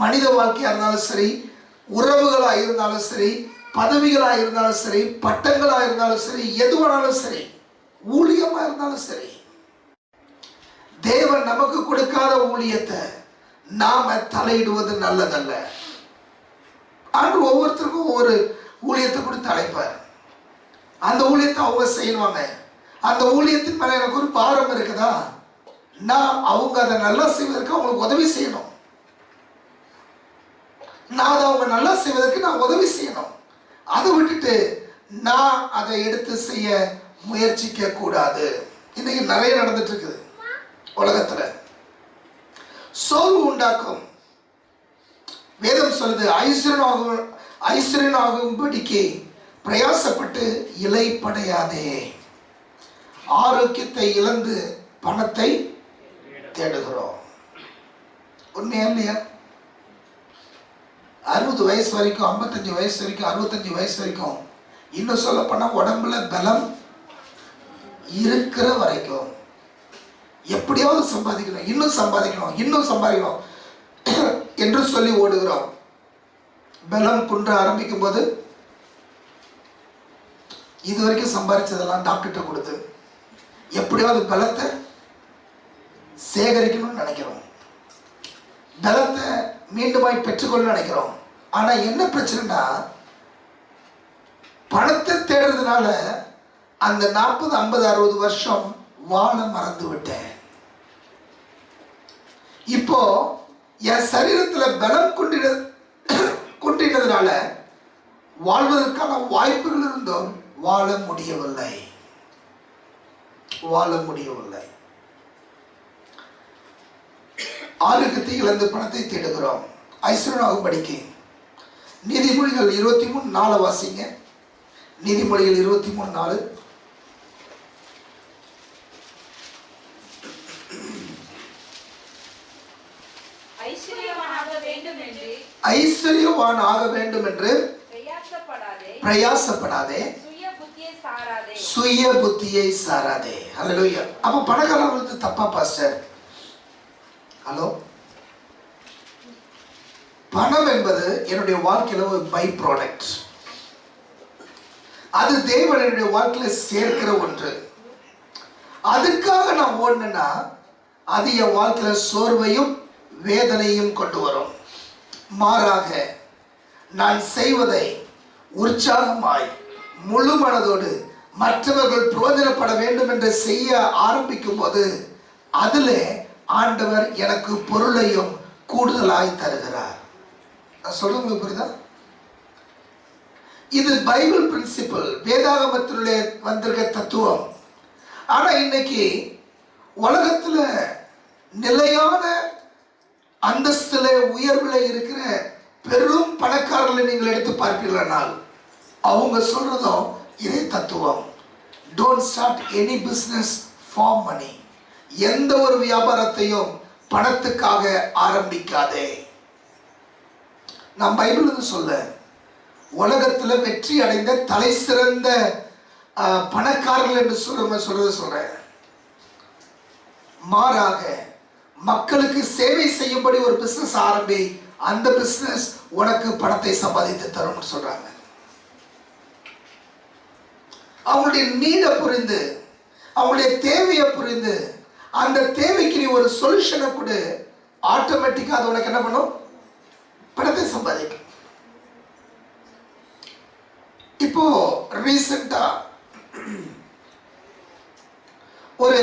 மனித வாழ்க்கையா இருந்தாலும் சரி, உறவுகளா இருந்தாலும் சரி, பதவிகளா இருந்தாலும் சரி, பட்டங்களா இருந்தாலும் சரி, எதுவானாலும் சரி, ஊழியமா இருந்தாலும் சரி, தேவன் நமக்கு கொடுக்காத ஊழியத்தை நாம தலையிடுவது நல்லதல்ல. ஆண்டு ஒவ்வொருத்தருக்கும் ஒவ்வொரு ஊழியத்தை கொடுத்து அழைப்பார். அந்த ஊழியத்தை அவங்க செய்வாங்க. அந்த ஊழியத்தின் மேல எனக்கு ஒரு பாரம் இருக்குதா, நான் அவங்க அதை நல்லா செய்வதற்கு அவங்களுக்கு உதவி செய்யணும். நான் அதை அவங்க நல்லா செய்வதற்கு நான் உதவி செய்யணும். அதை விட்டுட்டு நான் அதை எடுத்து செய்ய முயற்சிக்க கூடாது. இன்னைக்கு நிறைய நடந்துட்டு இருக்குது உலகத்துல. சோர்வு உண்டாக்கும். வேதம் சொல்லுது, ஐஸ்வர்யனாகும்படிக்கு பிரயாசப்பட்டு இலைப்படையாதே. ஆரோக்கியத்தை இழந்து பணத்தை தேடுகிறோம். உண்மையா இல்லையா? 60 வயசு வரைக்கும், 55 வயசு வரைக்கும், 65 வயசு வரைக்கும், இன்னும் சொல்ல போனா உடம்புல பலம் இருக்கிற வரைக்கும் எப்படியாவது சம்பாதிக்கணும், இன்னும் சம்பாதிக்கணும், இன்னும் சம்பாதிக்கணும் என்று சொல்லி ஓடுகிறோம். பலம் குன்ற ஆரம்பிக்கும் போது இது வரைக்கும் சம்பாதிச்சதெல்லாம் டாக்டர்கிட்ட கொடுத்து எப்படியாவது பலத்தை சேகரிக்கணும்னு நினைக்கிறோம், பலத்தை மீண்டுமாய் பெற்றுக்கொள்ள நினைக்கிறோம். ஆனா என்ன பிரச்சனைனா, பணத்தை தேடுறதுனால அந்த 40, 50, 60 வருஷம் வாழ மறந்து விட்டேன். இப்போ என் சரீரத்துல பலம் குன்றினதுனால வாழ்வதற்கான வாய்ப்புகள் இருந்தும் வாழ முடியவில்லை. வாழ முடியவில்லை. ஆரோக்கியத்தை இழந்து பணத்தை தேடுகிறோம். ஐஸ்வர்யனாகும்படிக்கு நீதிமொழிகள் 23:4 வாசிங்க. நீதிமொழிகள் 23:4. ஐஸ்வர்யவான் ஆக வேண்டும் என்று பிரயாசப்படாதே, சுய புத்தியை சாராதே. ஹல்லேலூயா. அப்ப பணக்காரங்களுக்கு தப்பா பாஸ்டர்? ஹலோ, பணம் என்பது என்னுடைய வாழ்க்கையில ஒரு பை ப்ராடக்ட். அது தேவன் என்னுடைய வாழ்க்கையில சேர்க்கிற ஒன்று. அதுக்காக நான் ஓடுனா அது என் வாழ்க்கையில சோர்வையும் வேதனையும் கொண்டு வரும். மாறாக நான் செய்வதை உற்சாகமாய் முழு மனதோடு மற்றவர்கள் பிரயோஜனப்பட வேண்டும் என்று செய்ய ஆரம்பிக்கும் போது அதில் ஆண்டவர் எனக்கு பொருளையும் கூடுதலாய் தருகிறார். நான் சொல்றது புரியுதா? இது பைபிள் பிரின்சிபல், வேதாகமத்திலே வந்திருக்க தத்துவம். ஆனா இன்னைக்கு உலகத்துல நிலையான அந்தஸ்துல உயர்வுல இருக்கிற பெரும் பணக்காரர்களை நீங்கள் எடுத்து பார்ப்பீர்களானால் அவங்க சொல்றதும் இதே தத்துவம். Don't start any business for money. எந்த ஒரு வியாபாரத்தையும் பணத்துக்காக ஆரம்பிக்காதே. நான் பைபிள் சொல்ல உலகத்துல வெற்றி அடைந்த தலை சிறந்த பணக்காரர்கள் என்று சொல்றேன். மாறாக மக்களுக்கு சேவை செய்யும்படி ஒரு பிசினஸ் ஆரம்பி. அந்த பிசினஸ் உனக்கு பணத்தை சம்பாதித்து தரும் சொல்றாங்க. அவங்களுடைய நீட புரிந்து, அவங்களுடைய தேவையை புரிந்து, அந்த தேவைக்கு நீ ஒரு சொல்யூஷனை கொடு, ஆட்டோமேட்டிக்கா அது உனக்கு என்ன பண்ணும்? பணத்தை சம்பாதிக்கும். இப்போ ரீசெண்டா ஒரு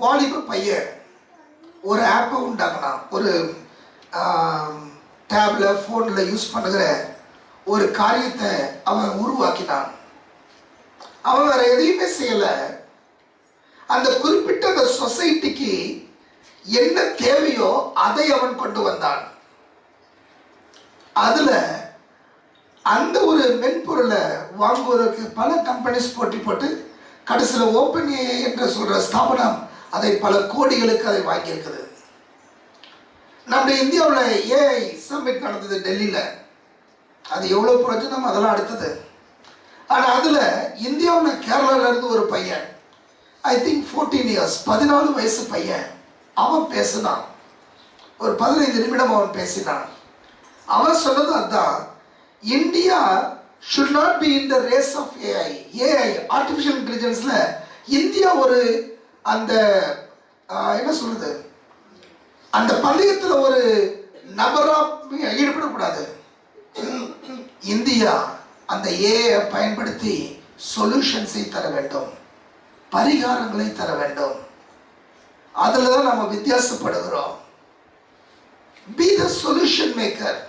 வாலிப பையன் ஒரு ஆப்பை உண்டாக்குனா, ஒரு டேப்ல போன்ல யூஸ் பண்ணுகிற ஒரு காரியத்தை அவன் உருவாக்கினான். அவன் வேற எதையுமே செய்யல. அந்த குறிப்பிட்ட அந்த சொசைட்டிக்கு என்ன தேவையோ அதை அவன் கொண்டு வந்தான். அதுல அந்த ஒரு மென்பொருளை வாங்குவதற்கு பல கம்பெனிஸ் போட்டி போட்டு கடைசியில் ஓப்பன் ஏஐ என்று சொல்ற ஸ்தாபனம் அதை பல கோடிகளுக்கு அதை வாங்கியிருக்குது. நம்முடைய இந்தியாவில் ஏஐ சம்மிட் நடந்தது டெல்லியில். அது எவ்வளோ பிரயோஜனம் அதெல்லாம் அடுத்தது. ஆனால் அதில் இந்தியாவில் கேரளாவிலேருந்து ஒரு பையன், ஐ திங்க் 14 இயர்ஸ், 14 வயசு பையன், அவன் பேசினான். ஒரு 15 நிமிடம் அவன் பேசினான். அவன் சொன்னது அதுதான், India should not be in the race of AI. Artificial இன்டெலிஜென்ஸ்ல இந்தியா ஒரு அந்த என்ன சொல்றது, அந்த பந்தயத்தில் ஒரு நபரா ஈடுபடக்கூடாது. இந்தியா அந்த ஏஐ பயன்படுத்தி சொல்யூஷன்ஸை தர வேண்டும், பரிகாரங்களை தர வேண்டும். அதில் தான் நம்ம வித்தியாசப்படுகிறோம். Be the solution maker.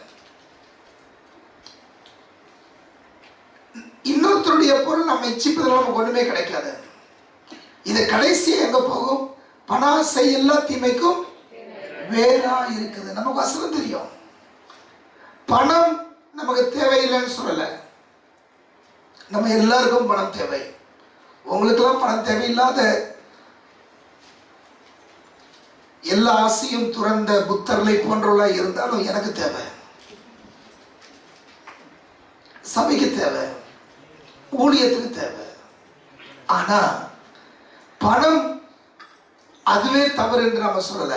இன்னொருத்தருடைய பொருள் நம்ம இச்சிப்பதில் நமக்கு ஒன்றுமே கிடைக்காது. இது கடைசி எங்க போகும்? பணாசை எல்லா தீமைக்கும் வேறா இருக்குது. நமக்கு வசனம் தெரியும். பணம் நமக்கு தேவையில்லைன்னு சொல்லலை. நம்ம எல்லாருக்கும் பணம் தேவை. உங்களுக்கெல்லாம் பணம் தேவையில்லாத, எல்லா ஆசையும் துறந்த புத்தர்களை போன்றவர்களா இருந்தாலும் எனக்கு தேவை, சபைக்கு தேவை, ஊழியத்துக்கு தேவை. ஆனா பணம் அதுவே தவறு என்று நம்ம சொல்லல.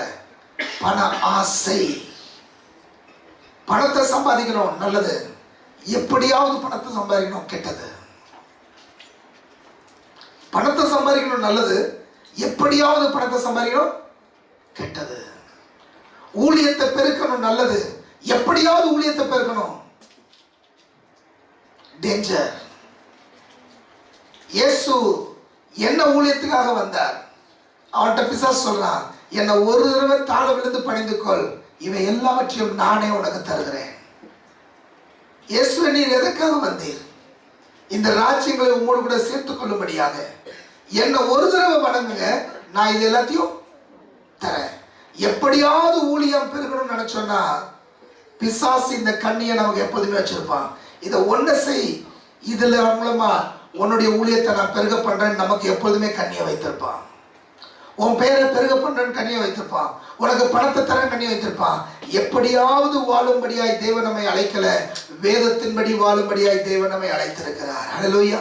பண ஆசை, பணத்தை சம்பாதிக்கணும் நல்லது, எப்படியாவது பணத்தை சம்பாதிக்கணும் கெட்டது. பணத்தை சம்பாதிக்கணும் நல்லது, எப்படியாவது பணத்தை சம்பாதிக்கணும் கெட்டது. ஊழியத்தை பெருக்கணும் நல்லது, எப்படியாவது ஊழியத்தை பெருக்கணும் டேஞ்சர். இயேசு என்ன ஊழியத்துக்காக வந்தார்? அவன்கிட்ட பிசாசு சொல்றான், என்னை ஒரு தடவை தாழ விழுந்து பணிந்துக்கொள், இவை எல்லாவற்றையும் நானே உனக்கு தருகிறேன். இயேசு, நீர் எதற்காக வந்தீர்? இந்த ராஜ்யங்களை உம்மோடு கூட சேர்த்துக் கொள்ளும்படியாக. என்ன ஒரு தடவை வணங்குங்க, நான் இது எல்லாத்தையும் தரேன். எப்படியாவது ஊழியம் பெருகணும்னு நினைச்சோன்னா பிசாசு இந்த கண்ணியை நமக்கு எப்போதுமே வச்சிருப்பான். இதை ஒன்றை செய், இதுல மூலமா உன்னுடைய ஊழியத்தை நான் பெருக பண்றேன்னு நமக்கு எப்பொழுதுமே கண்ணியை வைத்திருப்பான். உன் பேரை பெருக பண்றேன்னு கண்ணியை வைத்திருப்பான். உனக்கு பணத்தை தர கண்ணியை வைத்திருப்பான். எப்படியாவது வாழும்படியாய் தேவன் நம்மை அழைக்கல, வேதத்தின்படி வாழும்படியாய் தேவன் நம்மை அழைத்திருக்கிறார். ஹல்லேலூயா.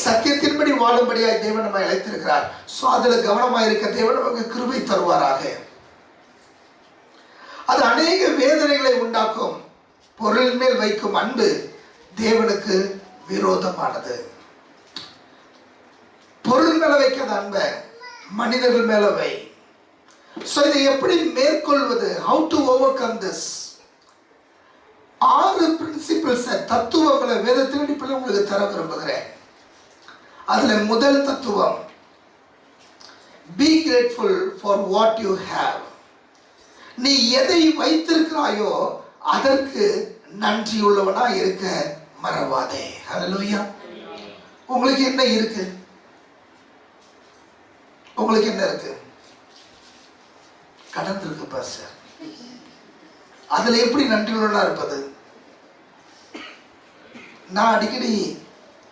சத்தியத்தின்படி வாழும்படியாய் தேவன் நம்மை அழைத்திருக்கிறார். ஸோ அதுல கவனமாக இருக்க தேவன் நமக்கு கிருபை தருவாராக. அது அநேக வேதனைகளை உண்டாக்கும். பொருளின் மேல் வைக்கும் அன்பு தேவனுக்கு விரோதமானது. பொருள் மேல வைக்காத அன்பை மனிதர்கள் மேல வை. சோ இதை எப்படி மேற்கொள்வது? how to overcome this? 6 principles, தத்துவங்களை வேதத்தின் அடிப்படையில் உங்களுக்கு தர விரும்புகிறேன். அதுல முதல் தத்துவம், be grateful for what you have. நீ எதை வைத்திருக்கிறாயோ அதற்கு நன்றியுள்ளவனா இருக்க மறவாதே. ஹல்லேலூயா. உங்களுக்கு என்ன இருக்கு? உங்களுக்கு என்ன இருக்கு? கடன் இருக்கு பாஸ்டர், அதுல எப்படி நன்றியுள்ளவனா இருப்பது? நான் அடிக்கடி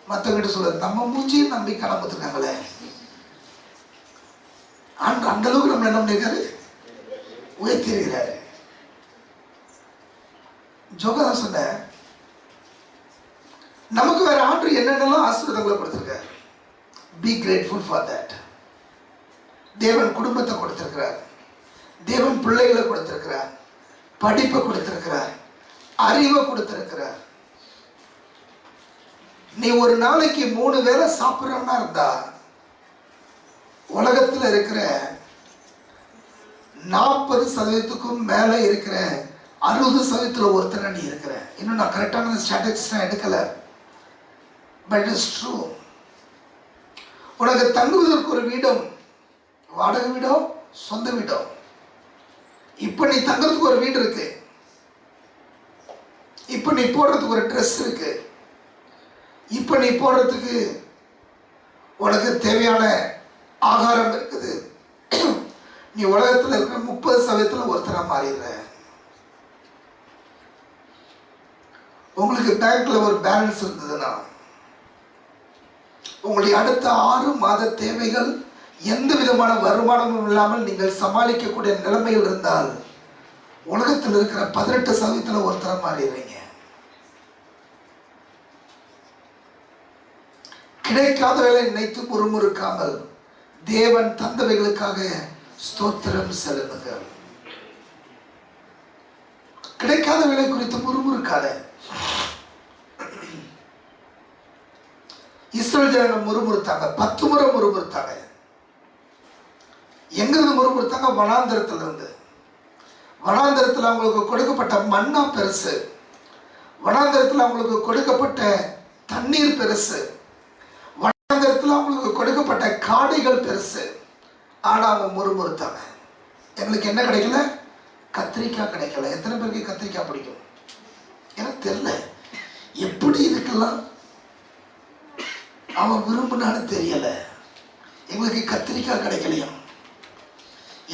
மற்றவங்கிட்ட சொல்றது, நம்ம மூஞ்சியும் நம்பி கடன் கொடுத்துருக்காங்களே, அந்த அளவுக்கு நம்ம என்ன பண்ணிருக்காரு, உயர்த்திருக்கிறாரு. ஜோகதான் சொன்ன, நமக்கு வேற ஆண்டு என்னென்னலாம் ஆசீர்வாதங்களை கொடுத்திருக்காரு. Be grateful for that. தேவன் குடும்பத்தை கொடுத்திருக்கிறார், தேவன் பிள்ளைகளை கொடுத்திருக்கிறார், படிப்பை கொடுத்திருக்கிறார், அறிவை கொடுத்திருக்கிறார். நீ ஒரு நாளைக்கு 3 வேளை சாப்பிட்றவனா இருந்தா உலகத்தில் இருக்கிற 40% மேல இருக்கிற 60% ஒருத்தனை நீ இருக்கிற. இன்னும் நான் கரெக்டான ஸ்டாட்டிஸ்டிக்ஸ் நான் எடுக்கல, பட் இட் இஸ் ட்ரூ. உனக்கு தங்குவதற்கு ஒரு வீடும், வாடகை வீடோ சொந்த வீடோ, இப்ப நீ தங்குறதுக்கு ஒரு வீடு இருக்கு, இப்ப நீ போடுறதுக்கு ஒரு ட்ரெஸ் இருக்கு, இப்ப நீ போடுறதுக்கு உனக்கு தேவையான ஆகாரம் இருக்குது. நீ உலகத்தில் இருக்கிற 30% ஒருத்தரா மாறிடுற. உங்களுக்கு பேங்க்ல ஒரு பேலன்ஸ் இருந்ததுன்னா உங்களுடைய அடுத்த 6 மாத தேவைகள் எந்த விதமான வருமானமும் இல்லாமல் நீங்கள் சமாளிக்கக்கூடிய நிலைமையில் இருந்தால் உலகத்தில் இருக்கிற 18% ஒருத்தர மாறிடுறீங்க. கிடைக்காத வேலை நினைத்து முறுமுறுக்காமல் தேவன் தந்தவைகளுக்காக ஸ்தோத்திரம் செலுத்துங்கள். கிடைக்காத வேலை குறித்து முறுமுறுக்காத. இஸ்ரவேல் ஜனங்கள் முறுமுறுத்தாங்க, 10 முறை முறுமுறுத்தாங்க. எங்கிருந்து முறுமுறுத்தாங்க? வனாந்தரத்திலிருந்து. வனாந்தரத்தில் அவங்களுக்கு கொடுக்கப்பட்ட மன்னா பெருசு, வனாந்தரத்தில் அவங்களுக்கு கொடுக்கப்பட்ட தண்ணீர் பெருசு, வனாந்தரத்தில் அவங்களுக்கு கொடுக்கப்பட்ட காடைகள் பெருசு. ஆனால் அவங்க முறுமுறுத்தாங்க. எங்களுக்கு என்ன கிடைக்கல? கத்திரிக்காய் கிடைக்கல. எத்தனை பேருக்கு கத்திரிக்காய் பிடிக்கும்? எனக்கு தெரியல எப்படி இதுக்கெல்லாம் அவன் விரும்பினான்னு தெரியல. எங்களுக்கு கத்திரிக்காய் கிடைக்கலையா?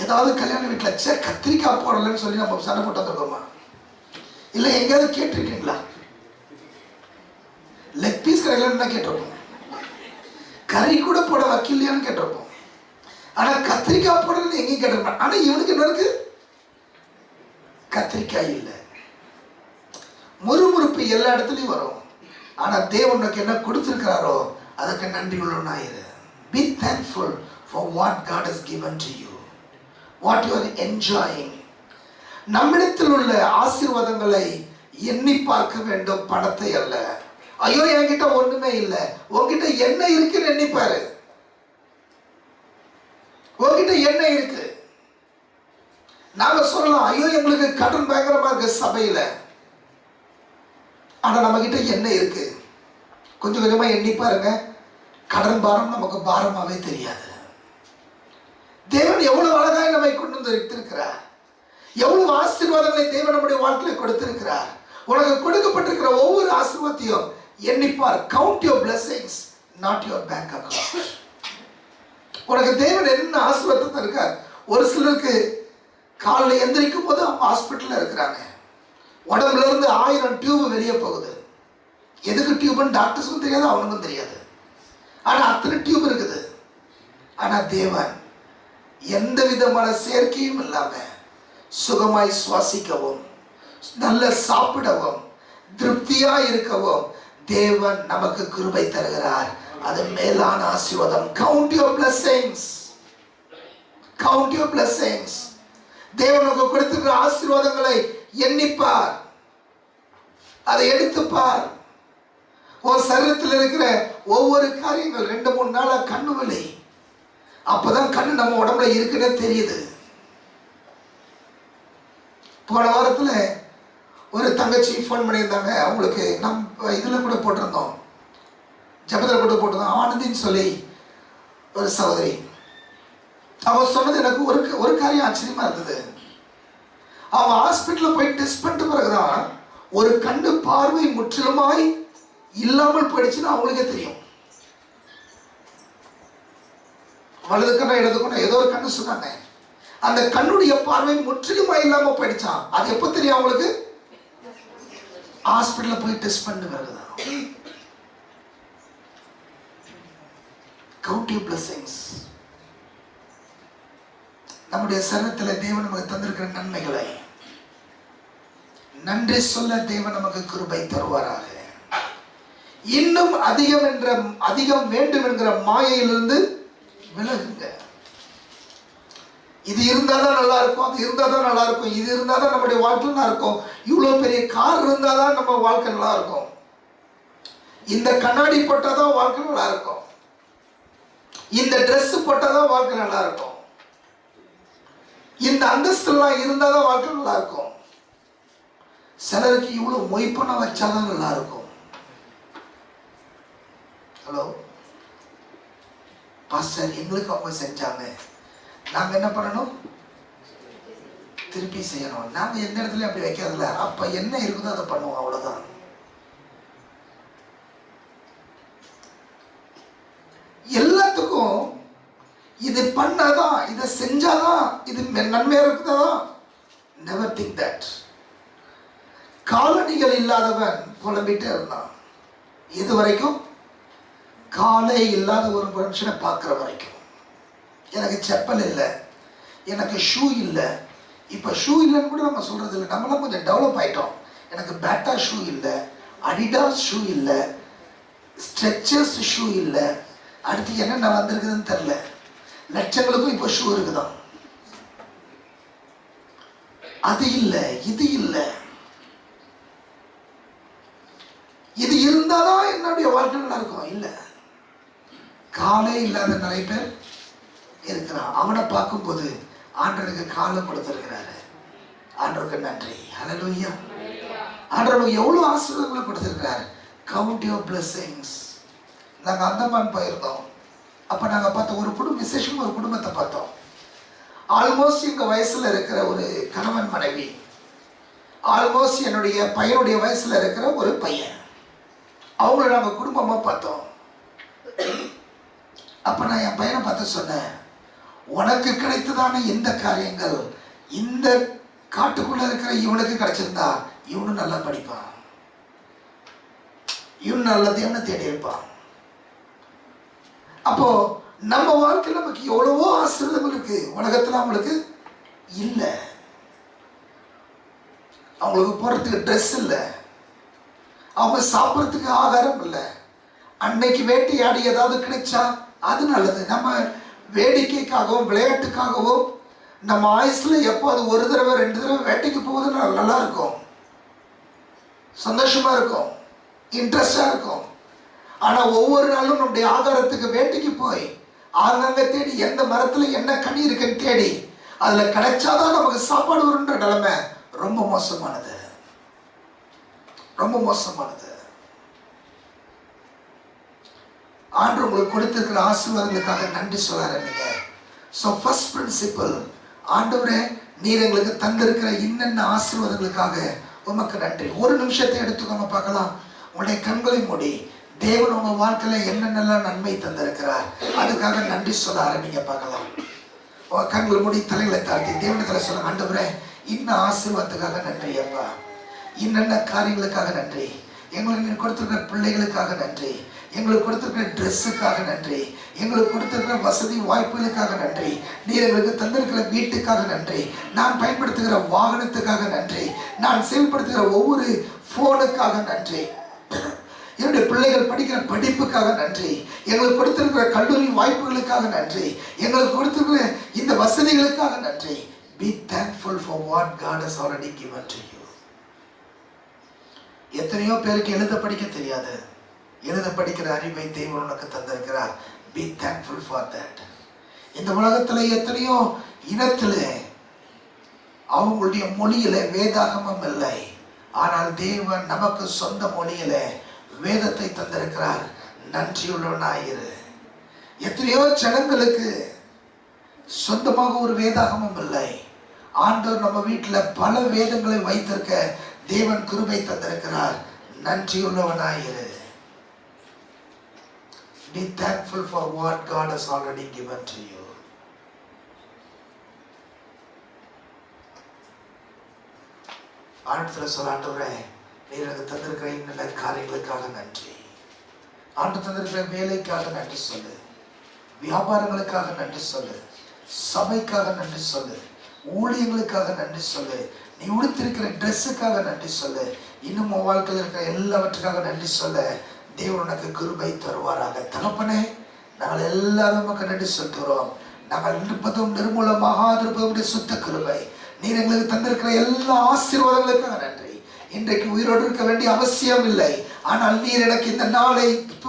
ஏதாவது கல்யாண வீட்டில் கத்திரிக்காய் போடலன்னு சொல்லி நம்ம சண்டை போட்டு வந்துருக்கோமா? இல்லை எங்கேயாவது கேட்டிருக்கீங்களா? லெக் பீஸ் கிடைக்கலன்னு கேட்டிருப்போம், கறி கூட போட வைக்கலையான்னு கேட்டிருப்போம். ஆனால் கத்திரிக்காய் போடலன்னு எங்கேயும் கேட்டிருப்போம். ஆனால் இவனுக்கு என்ன இருக்கு? கத்திரிக்காய் இல்லை. முறுமுறுப்பு எல்லா இடத்துலையும் வரும். ஆனால் தேவனுக்கு என்ன கொடுத்துருக்கிறாரோ அதுக்கு நன்றி உள்ளவனாயிரு. Be thankful for what God has given to you, what you are enjoying. நம்மிடத்தில் உள்ள ஆசீர்வாதங்களை எண்ணி பார்க்க வேண்டும், பணத்தை அல்ல. ஐயோ என்கிட்ட ஒண்ணுமே இல்லை, உன்கிட்ட என்ன இருக்குன்னு எண்ணிப்பாரு. உன்கிட்ட என்ன இருக்கு? நாம சொல்லலாம், ஐயோ எங்களுக்கு கடன் பயங்கரமா இருக்கு சபையில. ஆனா நம்ம கிட்ட என்ன இருக்கு? கொஞ்சம் கொஞ்சமா எண்ணி பாருங்க. கடன் பாரம் நமக்கு பாரமாவே தெரியாது. தேவன் எவ்வளவு அழகாய் நம்மை கொண்டு வந்து வைத்திருக்கிறார், எவ்வளவு ஆசீர்வாதங்களை தேவன் நம்முடைய வாழ்க்கையில கொடுத்திருக்கிறார். உனக்கு கொடுக்கப்பட்டிருக்கிற ஒவ்வொரு ஆசீர்வாதத்தையும் எண்ணிப்பார். Count your blessings, not your bank account. உனக்கு தேவன் என்ன ஆசீர்வாதத்தை இருக்கார். ஒரு சிலருக்கு காலையில் எந்திரிக்கும் போது அவங்க ஹாஸ்பிட்டலில் இருக்கிறாங்க. உடம்புல இருந்து 1000 டியூப் வெளியே போகுது. எதுக்கு டியூப்னு டாக்டர்ஸுக்கும் தெரியாது, அவனுக்கும் தெரியாது. ஆனால் அத்தனை டியூப் இருக்குது. ஆனால் தேவன் எந்த விதமான செயற்கையும் இல்லாமல் சுகமாய் சுவாசிக்கவும், நல்ல சாப்பிடவும், திருப்தியாக இருக்கவும் தேவன் நமக்கு கிருபை தருகிறார். அது மேலான ஆசீர்வாதம். Count your blessings, count your blessings. தேவனுக்கு கொடுத்திருக்கிற ஆசீர்வாதங்களை எண்ணிப்பார், அதை எடுத்துப்பார். உன் சரீரத்தில் இருக்கிற ஒவ்வொரு காரியங்கள் 2-3 நாளா கண்ணு வலி, அப்பதான் கண்ணு நம்ம உடம்புல இருக்குன்னு தெரியுது. போன வாரத்தில் ஒரு தங்கச்சி ஃபோன் பண்ணியிருந்தாங்க. அவங்களுக்கு நம்ம இதில் கூட போட்டிருந்தோம், ஜபத்தில் கூட போட்டிருந்தோம். ஆனந்தின்னு சொல்லி ஒரு சகோதரி. அவன் சொன்னது எனக்கு ஒரு காரியம் ஆச்சரியமா இருந்தது. அவங்க ஹாஸ்பிட்டலில் போய் டெஸ்ட் பண்ணிட்டு பிறகுதான் ஒரு கண்ணு பார்வை முற்றிலுமாய் இல்லாமல் போயிடுச்சுன்னு அவங்களுக்கே தெரியும். வலது கண்ணா இடது கண்ணா ஏதோ ஒரு கண்ணு சொன்னாங்க. அந்த கண்ணுடைய பார்வை முற்றிலுமாய் இல்லாமல் போயிடுச்சான். அது எப்போ தெரியும் அவங்களுக்கு? ஹாஸ்பிட்டலில் போய் டெஸ்ட் பண்ணிட்டு பிறகுதான். Count your blessings. நம்முடைய சரீரத்தில் தேவன் நமக்கு தந்திருக்கிற நன்மைகளை நன்றி சொல்ல தேவன் நமக்கு கிருபை தருவாராக. இன்னும் அதிகம் வேண்டும் என்கிற மாயையிலிருந்து விலகுங்க. இது இருந்தால் தான் நல்லா இருக்கும், அது இருந்தால் தான் நல்லா இருக்கும், இது இருந்தால் தான் நம்முடைய வாழ்க்கை நல்லா இருக்கும், இவ்வளோ பெரிய கார் இருந்தால் தான் நம்ம வாழ்க்கை நல்லா இருக்கும், இந்த கண்ணாடி போட்டால் தான் வாழ்க்கை நல்லா இருக்கும், இந்த ட்ரெஸ் போட்டால் தான் வாழ்க்கை நல்லா இருக்கும், இந்த அந்தஸ்துலாம் இருந்தால் தான் வாழ்க்கை நல்லா இருக்கும். சிலருக்கு இவ்வளோ மொய்ப்பணம் வச்சாதான் நல்லா இருக்கும். ஹலோ பாஸ்டர், எங்களுக்கு அவங்க செஞ்சாங்க, நாங்கள் என்ன பண்ணணும்? திருப்பி செய்யணும். நாங்கள் எந்த இடத்துலையும் அப்படி வைக்கிறதில்ல. அப்போ என்ன இருக்குதோ அதை பண்ணுவோம், அவ்வளோதான். எல்லாத்துக்கும் இது பண்ணாதான், இதை செஞ்சாதான் இது நன்மையாக இருக்குதா? Never think that. காலணிகள் இல்லாதவன் புலம்பிட்டே இருந்தான். இது வரைக்கும் காலே இல்லாத ஒரு மனுஷனை பார்க்குற வரைக்கும். எனக்கு செப்பல் இல்லை, எனக்கு ஷூ இல்லை. இப்போ ஷூ இல்லைன்னு கூட நம்ம சொல்கிறது இல்லை, நம்மளாம் கொஞ்சம் டெவலப் ஆகிட்டோம். எனக்கு பேட்டா ஷூ இல்லை, அடிடாஸ் ஷூ இல்லை, ஸ்ட்ரெச்சர்ஸ் ஷூ இல்லை, அடுத்து என்னென்ன வந்திருக்குதுன்னு தெரில. லட்சங்களுக்கும் இப்போ ஷூ இருக்குதான். அது இல்லை, இது இல்லை. இது இருந்தாதான் என்னுடைய வாழ்க்கை நல்லா இருக்கும். இல்லை, காலே இல்லாத நிறைய பேர் இருக்கிறான். அவனை பார்க்கும்போது ஆண்டவனுக்கு காலை கொடுத்திருக்கிறாரு. ஆண்டவருக்கு நன்றி. ஹல்லேலூயா. ஆண்டவர் எவ்வளோ ஆசீர்வாதங்களை கொடுத்திருக்கிறார். Count your blessings. நாங்கள் அந்தமான் போயிருந்தோம். அப்போ நாங்கள் பார்த்த ஒரு விசேஷம், ஒரு குடும்பத்தை பார்த்தோம். ஆல்மோஸ்ட் எங்கள் வயசில் இருக்கிற ஒரு கணவன் மனைவி, ஆல்மோஸ்ட் என்னுடைய பையனுடைய வயசில் இருக்கிற ஒரு பையன், அவங்கள நாங்கள் குடும்பமாக பார்த்தோம். அப்போ நான் என் பையனை பார்த்து சொன்னேன், உனக்கு கிடைத்ததான இந்த காரியங்கள் இந்த காட்டுக்குள்ளே இருக்கிற இவனுக்கு கிடைச்சிருந்தா இவனும் நல்லா படிப்பான், இவன் நல்ல தேவனை தேடி இருப்பான். அப்போ நம்ம வாழ்க்கையில் நமக்கு எவ்வளவோ ஆசீர்வாதங்கள் இருக்கு. உலகத்தில் அவங்களுக்கு இல்லை, அவங்களுக்கு போடுறதுக்கு ட்ரெஸ் இல்லை, அவங்க சாப்பிட்றதுக்கு ஆகாரம் இல்லை. அன்னைக்கு வேட்டையாடி ஏதாவது கிடைச்சா அது நல்லது. நம்ம வேடிக்கைக்காகவும் விளையாட்டுக்காகவும் நம்ம ஆயுசில் எப்போ அது ஒரு தடவை 2 தடவை வேட்டைக்கு போகுது நல்லா இருக்கும், சந்தோஷமாக இருக்கும், இன்ட்ரெஸ்டாக இருக்கும். ஆனால் ஒவ்வொரு நாளும் நம்முடைய ஆகாரத்துக்கு வேட்டைக்கு போய் ஆங்காங்க தேடி எந்த மரத்தில் என்ன கனி இருக்குன்னு தேடி அதில் கிடைச்சாதான் நமக்கு சாப்பாடு வருன்ற நிலைமை ரொம்ப மோசமானது, ரொம்ப மோசமானது. ஆண்டு உங்களுக்கு கொடுத்திருக்கிற ஆசீர்வாதங்களுக்காக நன்றி சொல்ல ஆரம்பிங்க. ஸோ ஃபர்ஸ்ட் பிரின்சிபல், ஆண்டவரே நீர் எங்களுக்கு தந்திருக்கிற இன்னென்ன ஆசீர்வாதங்களுக்காக உமக்கு நன்றி. ஒரு நிமிஷத்தை எடுத்துக்கோங்க பார்க்கலாம். உங்களுடைய கண்களை மூடி தேவன் உங்க வாழ்க்கையில என்னென்னலாம் நன்மை தந்திருக்கிறார், அதுக்காக நன்றி சொல்ல ஆரம்பிங்க. பார்க்கலாம். உங்க கண்களை மூடி தலைகளை தாழ்த்தி தேவனத்துல சொல்ல, ஆண்டவரே இன்னும் ஆசீர்வாதத்துக்காக நன்றி அப்பா, இன்னென்ன காரியங்களுக்காக நன்றி, எங்களுக்கு கொடுத்துருக்கிற பிள்ளைகளுக்காக நன்றி, எங்களுக்கு கொடுத்துருக்கிற ட்ரெஸ்ஸுக்காக நன்றி, எங்களுக்கு கொடுத்துருக்கிற வசதி வாய்ப்புகளுக்காக நன்றி, நீர் எங்களுக்கு தந்திருக்கிற வீட்டுக்காக நன்றி, நான் பயன்படுத்துகிற வாகனத்துக்காக நன்றி, நான் செயல்படுத்துகிற ஒவ்வொரு ஃபோனுக்காக நன்றி, என்னுடைய பிள்ளைகள் படிக்கிற படிப்புக்காக நன்றி, எங்களுக்கு கொடுத்திருக்கிற கல்லூரி வாய்ப்புகளுக்காக நன்றி, எங்களுக்கு கொடுத்திருக்கிற இந்த வசதிகளுக்காக நன்றி. Be thankful for what God has already given to you. எத்தனையோ பேருக்கு எழுத படிக்க தெரியாது, எழுத படிக்கிற அறிவை தேவன் உனக்கு தந்திருக்கிறார். Be thankful for that. இந்த உலகத்தில் எத்தனையோ இனத்தில் அவங்களுடைய மொழியில வேதாகமம் இல்லை, ஆனால் தேவன் நமக்கு சொந்த மொழியில வேதத்தை தந்திருக்கிறார். நன்றியுள்ளவனாயிரு. எத்தனையோ ஜனங்களுக்கு சொந்தமாக ஒரு வேதாகமம் இல்லை, ஆண்டவர் நம்ம வீட்டில் பல வேதங்களை வைத்திருக்க தேவன் கிருபை தந்திருக்கிறார். நன்றியுள்ளவனாயிரு. Be thankful for what God has already given to you. ஆண்டவரே சொல்ல, ஆண்டவரே நீர் எனக்கு தந்திருக்கிற இன்ன காரியங்களுக்காக நன்றி, ஆண்டு தந்திருக்கிற வேலைக்காக நன்றி சொல்லு, வியாபாரங்களுக்காக நன்றி சொல்லு, சபைக்காக நன்றி சொல்லு, ஊழியங்களுக்காக நன்றி சொல்லு, நீ உடுத்திருக்கிற ட்ரெஸ்ஸுக்காக நன்றி சொல்லு, இன்னும் உன் வாழ்க்கையில் இருக்கிற எல்லாவற்றுக்காக நன்றி சொல்ல தேவன் உனக்கு கிருபை தருவாராக. தகப்பனே, நாங்கள் எல்லாரும் உமக்கு நன்றி சொல்கிறோம். நாங்கள் இருப்பதும் நிர்மூலமாக இருப்பதுடைய சுத்த கிருபை, நீர் எங்களுக்கு தந்திருக்கிற எல்லா ஆசீர்வாதங்களுக்காக நன்றி. இன்றைக்கு உயிரோடு இருக்க வேண்டிய அவசியம் இல்லை, ஆனால் நீர் எனக்கு இந்த நாளை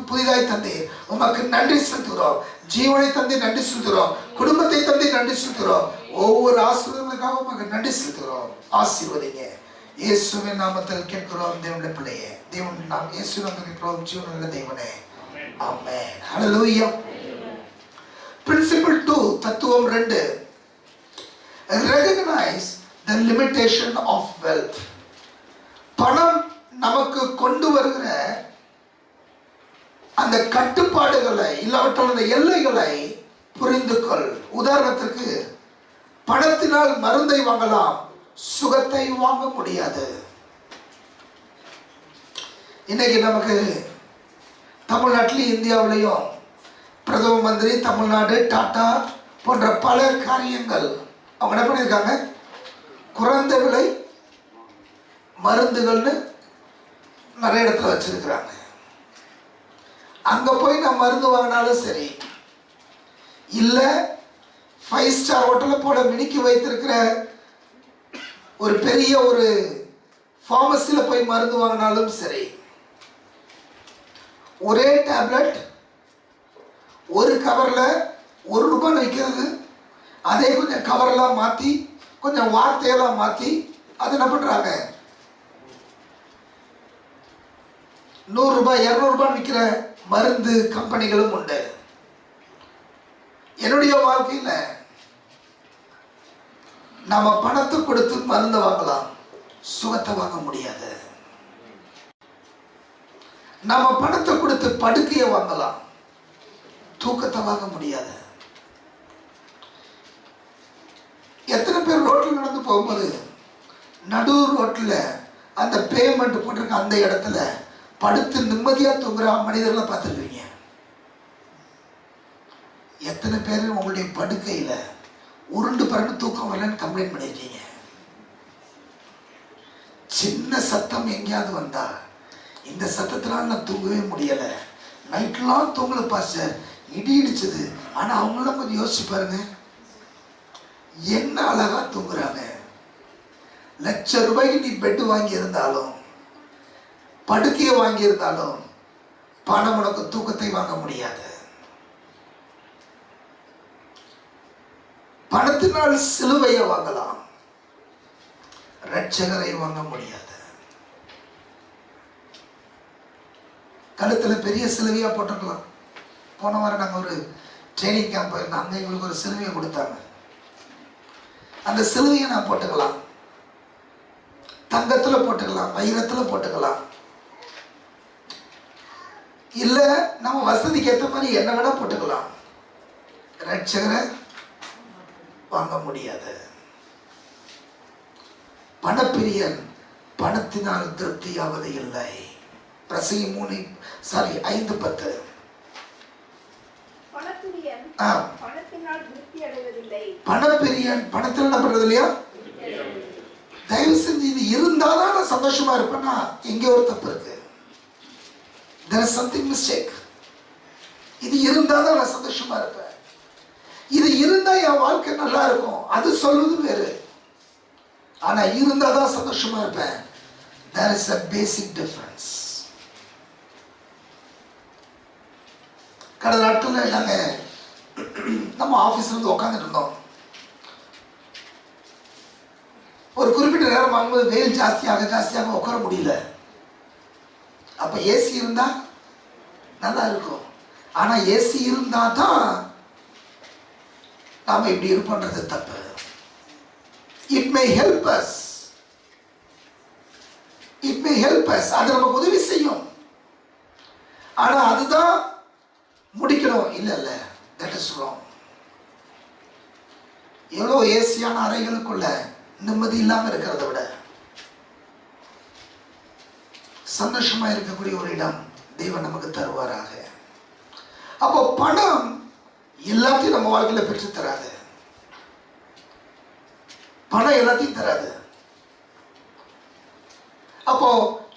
புதிதாய் தந்தீர், உமக்கு நன்றி செலுத்துகிறோம். ஜீவனை தந்தை நன்றி செலுத்துகிறோம், குடும்பத்தை தந்தை நன்றி செலுத்துகிறோம், ஒவ்வொரு ஆசீர்வாதங்களுக்காக உமக்கு நன்றி செலுத்துகிறோம். ஆசீர்வதிங்க. இயேசுவின் நாமத்தில் கேட்கிறோம் தேவனுடைய பிள்ளையே. தேவன் நாம் இயேசு நாமத்தில் கேட்கிறோம் ஜீவனுள்ள தேவனே. ஆமென். ஹல்லேலூயா. பிரின்சிபல் 2, தத்துவம் 2. Recognize the limitation of wealth. பணம் நமக்கு கொண்டு வருகிற அந்த கட்டுப்பாடுகளை இல்லாவிட்டால் அந்த எல்லைகளை புரிந்து கொள். உதாரணத்திற்கு, பணத்தினால் மருந்தை வாங்கலாம், சுகத்தை வாங்க முடியாது. இன்னைக்கு நமக்கு தமிழ்நாட்டிலும் இந்தியாவிலையும் பிரதம மந்திரி, தமிழ்நாடு, டாடா போன்ற பல காரியங்கள் அவங்க என்ன பண்ணியிருக்காங்க, குறைந்த விலை மருந்துகள்னு நிறைய இடத்துல வச்சிருக்கிறாங்க. அங்கே போய் நான் மருந்து வாங்கினாலும் சரி, இல்லை 5 ஸ்டார் ஹோட்டலில் போல மினிக்கி வைத்திருக்கிற ஒரு பெரிய ஒரு ஃபார்மசியில் போய் மருந்து வாங்கினாலும் சரி, ஒரே டேப்லெட் ஒரு கவரில் ₹1 விற்கிறது, அதே கொஞ்சம் கவரெல்லாம் மாற்றி கொஞ்சம் வார்த்தையெல்லாம் மாற்றி அது என்ன பண்ணுறாங்க, ₹100 ₹200 விற்கிற மருந்து கம்பெனிகளும் உண்டு. என்னுடைய வாழ்க்கையில் நம்ம பணத்தை கொடுத்து மருந்து வாங்கலாம், சுகத்தை வாங்க முடியாது. நம்ம பணத்தை கொடுத்து படுக்கையை வாங்கலாம், தூக்கத்தை வாங்க முடியாது. எத்தனை பேர் ரோட்டில் நடந்து போகும்போது நடு ரோட்டில் அந்த பேமெண்ட் போட்டிருக்க அந்த இடத்துல படுத்து நிம்மதியாக தூங்குற மனிதர்களை பார்த்துருக்கீங்க? எத்தனை பேர் உங்களுடைய படுக்கையில் உருண்டு பரண்டு தூக்கம் வரலன்னு கம்ப்ளைண்ட் பண்ணியிருக்கீங்க? சின்ன சத்தம் எங்கேயாவது வந்தா, இந்த சத்தத்தினால நான் தூங்கவே முடியலை, நைட்லாம் தூங்கல பாஸ்டர், இடி இடிச்சது. ஆனால் அவங்களாம் கொஞ்சம் யோசிச்சு பாருங்க, என்ன அழகா தூங்குறாங்க. ₹1,00,000 நீ பெட்டு வாங்கி இருந்தாலும், படுக்கையை வாங்கி இருந்தாலும், பணம் உனக்கு தூக்கத்தை வாங்க முடியாது. பணத்தினால் சிலுவையை வாங்கலாம், இரட்சகரை வாங்க முடியாது. கழுத்துல பெரிய சிலுவையா போட்டுக்கலாம். போன வாரம் நாங்கள் ஒரு ட்ரைனிங் கேம்ப் போயிருந்தோம், அங்கே எங்களுக்கு ஒரு சிலுவையை கொடுத்தாங்க. அந்த சிலுவையை நான் போட்டுக்கலாம், தங்கத்தில் போட்டுக்கலாம், வைரத்தில் போட்டுக்கலாம். இல்லை நம்ம வசதிக்கு ஏற்ற மாதிரி என்ன வேணா போட்டுக்கலாம். ரட்சகரை வாங்க முடியாது. பணப்பிரியன் பணத்தினால் திருப்தியாவது இல்லை. பிரசங்கி 5:10. பணப்பிரியன் பணத்தில் என்ன பண்றது இல்லையா? தயவு செஞ்சு இது இருந்தாதான் நான் சந்தோஷமா இருப்பேன்னா எங்கே ஒரு தப்பு இருக்கு. there is something mistake. இது இருந்தாதான் நான் சந்தோஷமா இருப்பேன், இது இருந்தா என் வாழ்க்கை நல்லா இருக்கும், அது சொல்வது வேறு. ஆனா இருந்தாதான் சந்தோஷமா இருப்பேன். there is a basic difference. கடந்த நாட்களில் நாங்கள் நம்ம ஆஃபீஸில் வந்து உட்காந்துட்டு இருந்தோம். ஒரு குறிப்பிட்ட நேரம் வாங்கும்போது வெயில் ஜாஸ்தியாக உட்கார முடியல. அப்போ ஏசி இருந்தால் நல்லா இருக்கும். ஆனால் ஏசி இருந்தால் தான் நாம் இப்படி இருப்போன்றது தப்பு. இட் மே ஹெல்ப் அஸ், அது நமக்கு உதவி செய்யும். ஆனால் அதுதான் முடிக்கணும் இல்லை, தட் இஸ் ராங். எவ்வளோ ஏசியான அறைகளுக்குள்ள நிம்மதி இல்லாமல் இருக்கிறத விட சந்தோஷமா இருக்கக்கூடிய ஒரு இடம் தேவன் நமக்கு தருவாராக. அப்போ பணம் எல்லாத்தையும் நம்ம வாழ்க்கையில பெற்று தராது. பணம் எல்லாத்தையும் தராது. அப்போ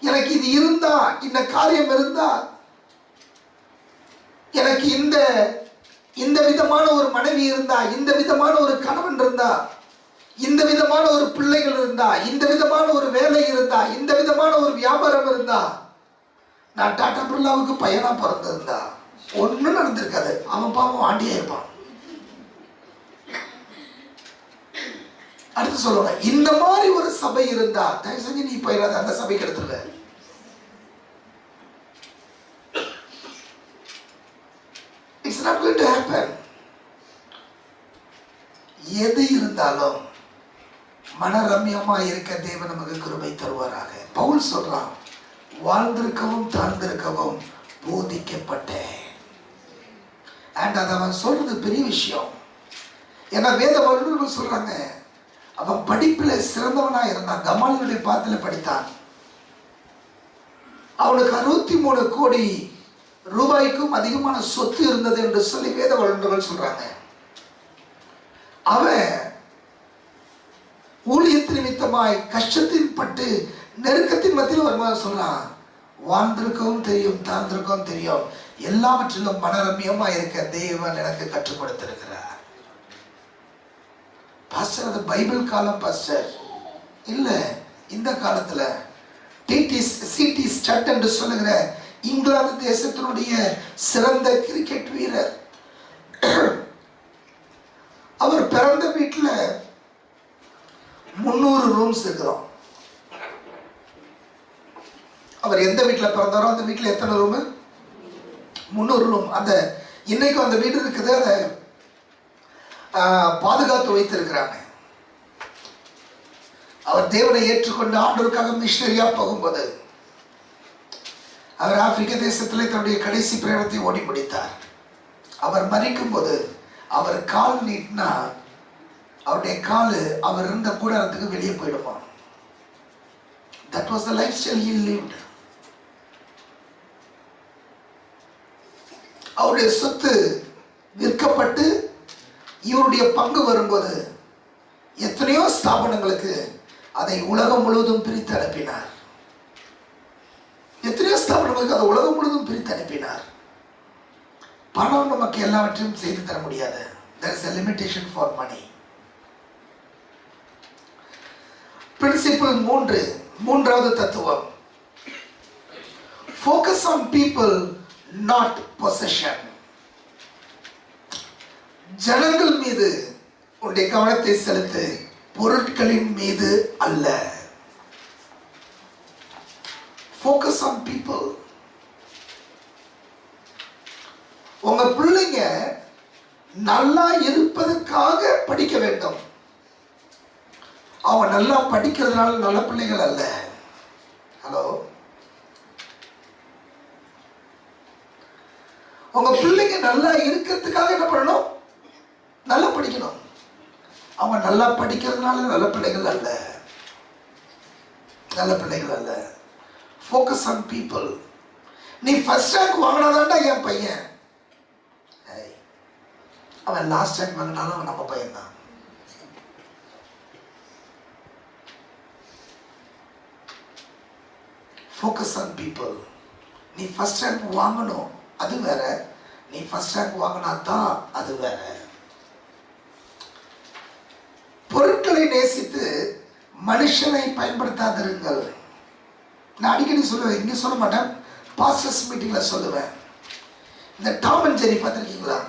எனக்கு இது இருந்தா, இந்த காரியம் இருந்தா, எனக்கு இந்த விதமான ஒரு மனைவி இருந்தா, இந்த விதமான ஒரு கணவன் இருந்தா, இந்த விதமான ஒரு பிள்ளைகள் இருந்தா, இந்த விதமான ஒரு வேலை இருந்தா, இந்த விதமான ஒரு வியாபாரம் இருந்தா, நான் டாடா பிர்லாவுக்கு பையனா பிறந்திருந்தா ஒன்றும் நடந்திருக்காது. அவன் பாவம் ஆண்டியா இருப்பான். அடுத்து சொல்லுவாங்க, இந்த மாதிரி ஒரு சபை இருந்தா தயவு செஞ்சு நீ போயிடாத, அந்த சபைக்கு எடுத்துருவ. It's not going to happen. எது இருந்தாலும் மனரம்யமா இருக்க தேவன் நமக்கு கிருபை தருவாராக. பவுல் சொல்றான், வாழ்ந்திருக்கவும் தாழ்ந்திருக்கவும் போதிக்கப்பட்டேன். அண்ட் அது அவன் சொல்றது பெரிய விஷயம். ஏன்னா வேத வல்லுநர்கள் சொல்றாங்க, அவன் படிப்புல சிறந்தவனா இருந்தான். கமாலியனுடைய பாதத்தில் படித்தான். அவனுக்கு 63 கோடி ரூபாய்க்கும் அதிகமான சொத்து இருந்தது என்று சொல்லி வேத வல்லுநர்கள் சொல்றாங்க. அவன் ஊழியத்தின் நிமித்தமாய் கஷ்டத்தின் பட்டு நெருக்கத்தின் மத்தியில் வரும்போது சொல்றான், வாழ்ந்திருக்கவும் தெரியும், தாழ்ந்திருக்கவும் தெரியும், எல்லாவற்றிலும் மனரம்யமா இருக்க தேவன் எனக்கு கற்றுக் கொடுத்திருக்கிறார். பாஸ்டர், அது பைபிள் காலம் பாஸ்டர். இல்ல, இந்த காலத்துல சிடி ஸ்டட் என்று சொல்லுகிற இங்கிலாந்து தேசத்தினுடைய சிறந்த கிரிக்கெட் வீரர், அவர் பிறந்த வீட்டுல 300 ரூம்ஸ் இருக்கிறோம். அவர் எந்த வீட்டில் பிறந்தாரோ அந்த வீட்டில் எத்தனை ரூமு? 300 ரூம். அந்த இன்னைக்கும் அந்த வீடு இருக்குது, அதை பாதுகாத்து வைத்திருக்கிறாங்க. அவர் தேவனை ஏற்றுக்கொண்டு ஆண்டவருக்காக மிஷனரியா போகும்போது அவர் ஆப்பிரிக்க தேசத்திலே தன்னுடைய கடைசி பிரயாணத்தை ஓடி முடித்தார். அவர் மரிக்கும் போது அவர் கால் நீட்டினா அவருடைய காலு அவர் இருந்த கூடாரத்துக்கு வெளியே போயிடுமா. That was the lifestyle he lived. அவருடைய சொத்து விற்கப்பட்டு இவருடைய பங்கு வரும்போது எத்தனையோ ஸ்தாபனங்களுக்கு அதை உலகம் முழுவதும் பிரித்து அனுப்பினார். எத்தனையோ ஸ்தாபனங்களுக்கு அதை உலகம் முழுவதும் பிரித்து அனுப்பினார். பணம் நமக்கு எல்லாவற்றையும் செய்து தர முடியாது. There is a limitation for money. Principle 3, மூன்றாவது தத்துவம், focus on people not possession. ஜனங்கள் மீது உன்னுடைய கவனத்தை செலுத்து, பொருட்களின் மீது அல்ல. focus on people. உங்க பிள்ளைங்க நல்லா இருப்பதற்காக படிக்க வேண்டும். அவங்க நல்லா படிக்கிறதுனால நல்ல பிள்ளைகள் அல்ல. ஹலோ, உங்க பிள்ளைங்க நல்லா இருக்கிறதுக்காக என்ன பண்ணணும்? நல்லா படிக்கணும். அவங்க நல்லா படிக்கிறதுனால நல்ல பிள்ளைகள் அல்ல, நல்ல பிள்ளைகள் அல்ல. Focus on people. நீ ஃபர்ஸ்ட் ரேங்க் வாங்கினாதான்டா என் பையன், அவன் லாஸ்ட் ரேங்க் வாங்கினாலும் அவன் நம்ம பையன் தான். Focus on people. நீ ஃபர்ஸ்ட் ரேங்க் வாங்கணும் அது வேற, நீ ஃபர்ஸ்ட் ரேங்க் வாங்கினா தான் அது வேற. பொருட்களை நேசித்து மனுஷனை பயன்படுத்தாதிருங்கள். நான் அடிக்கடி சொல்லுவேன், இங்கே சொல்ல மாட்டேன், பாஸ்டர்ஸ் மீட்டிங்கில் சொல்லுவேன். இந்த டாம் அண்ட் ஜெர்ரி பார்த்துருக்கீங்களா?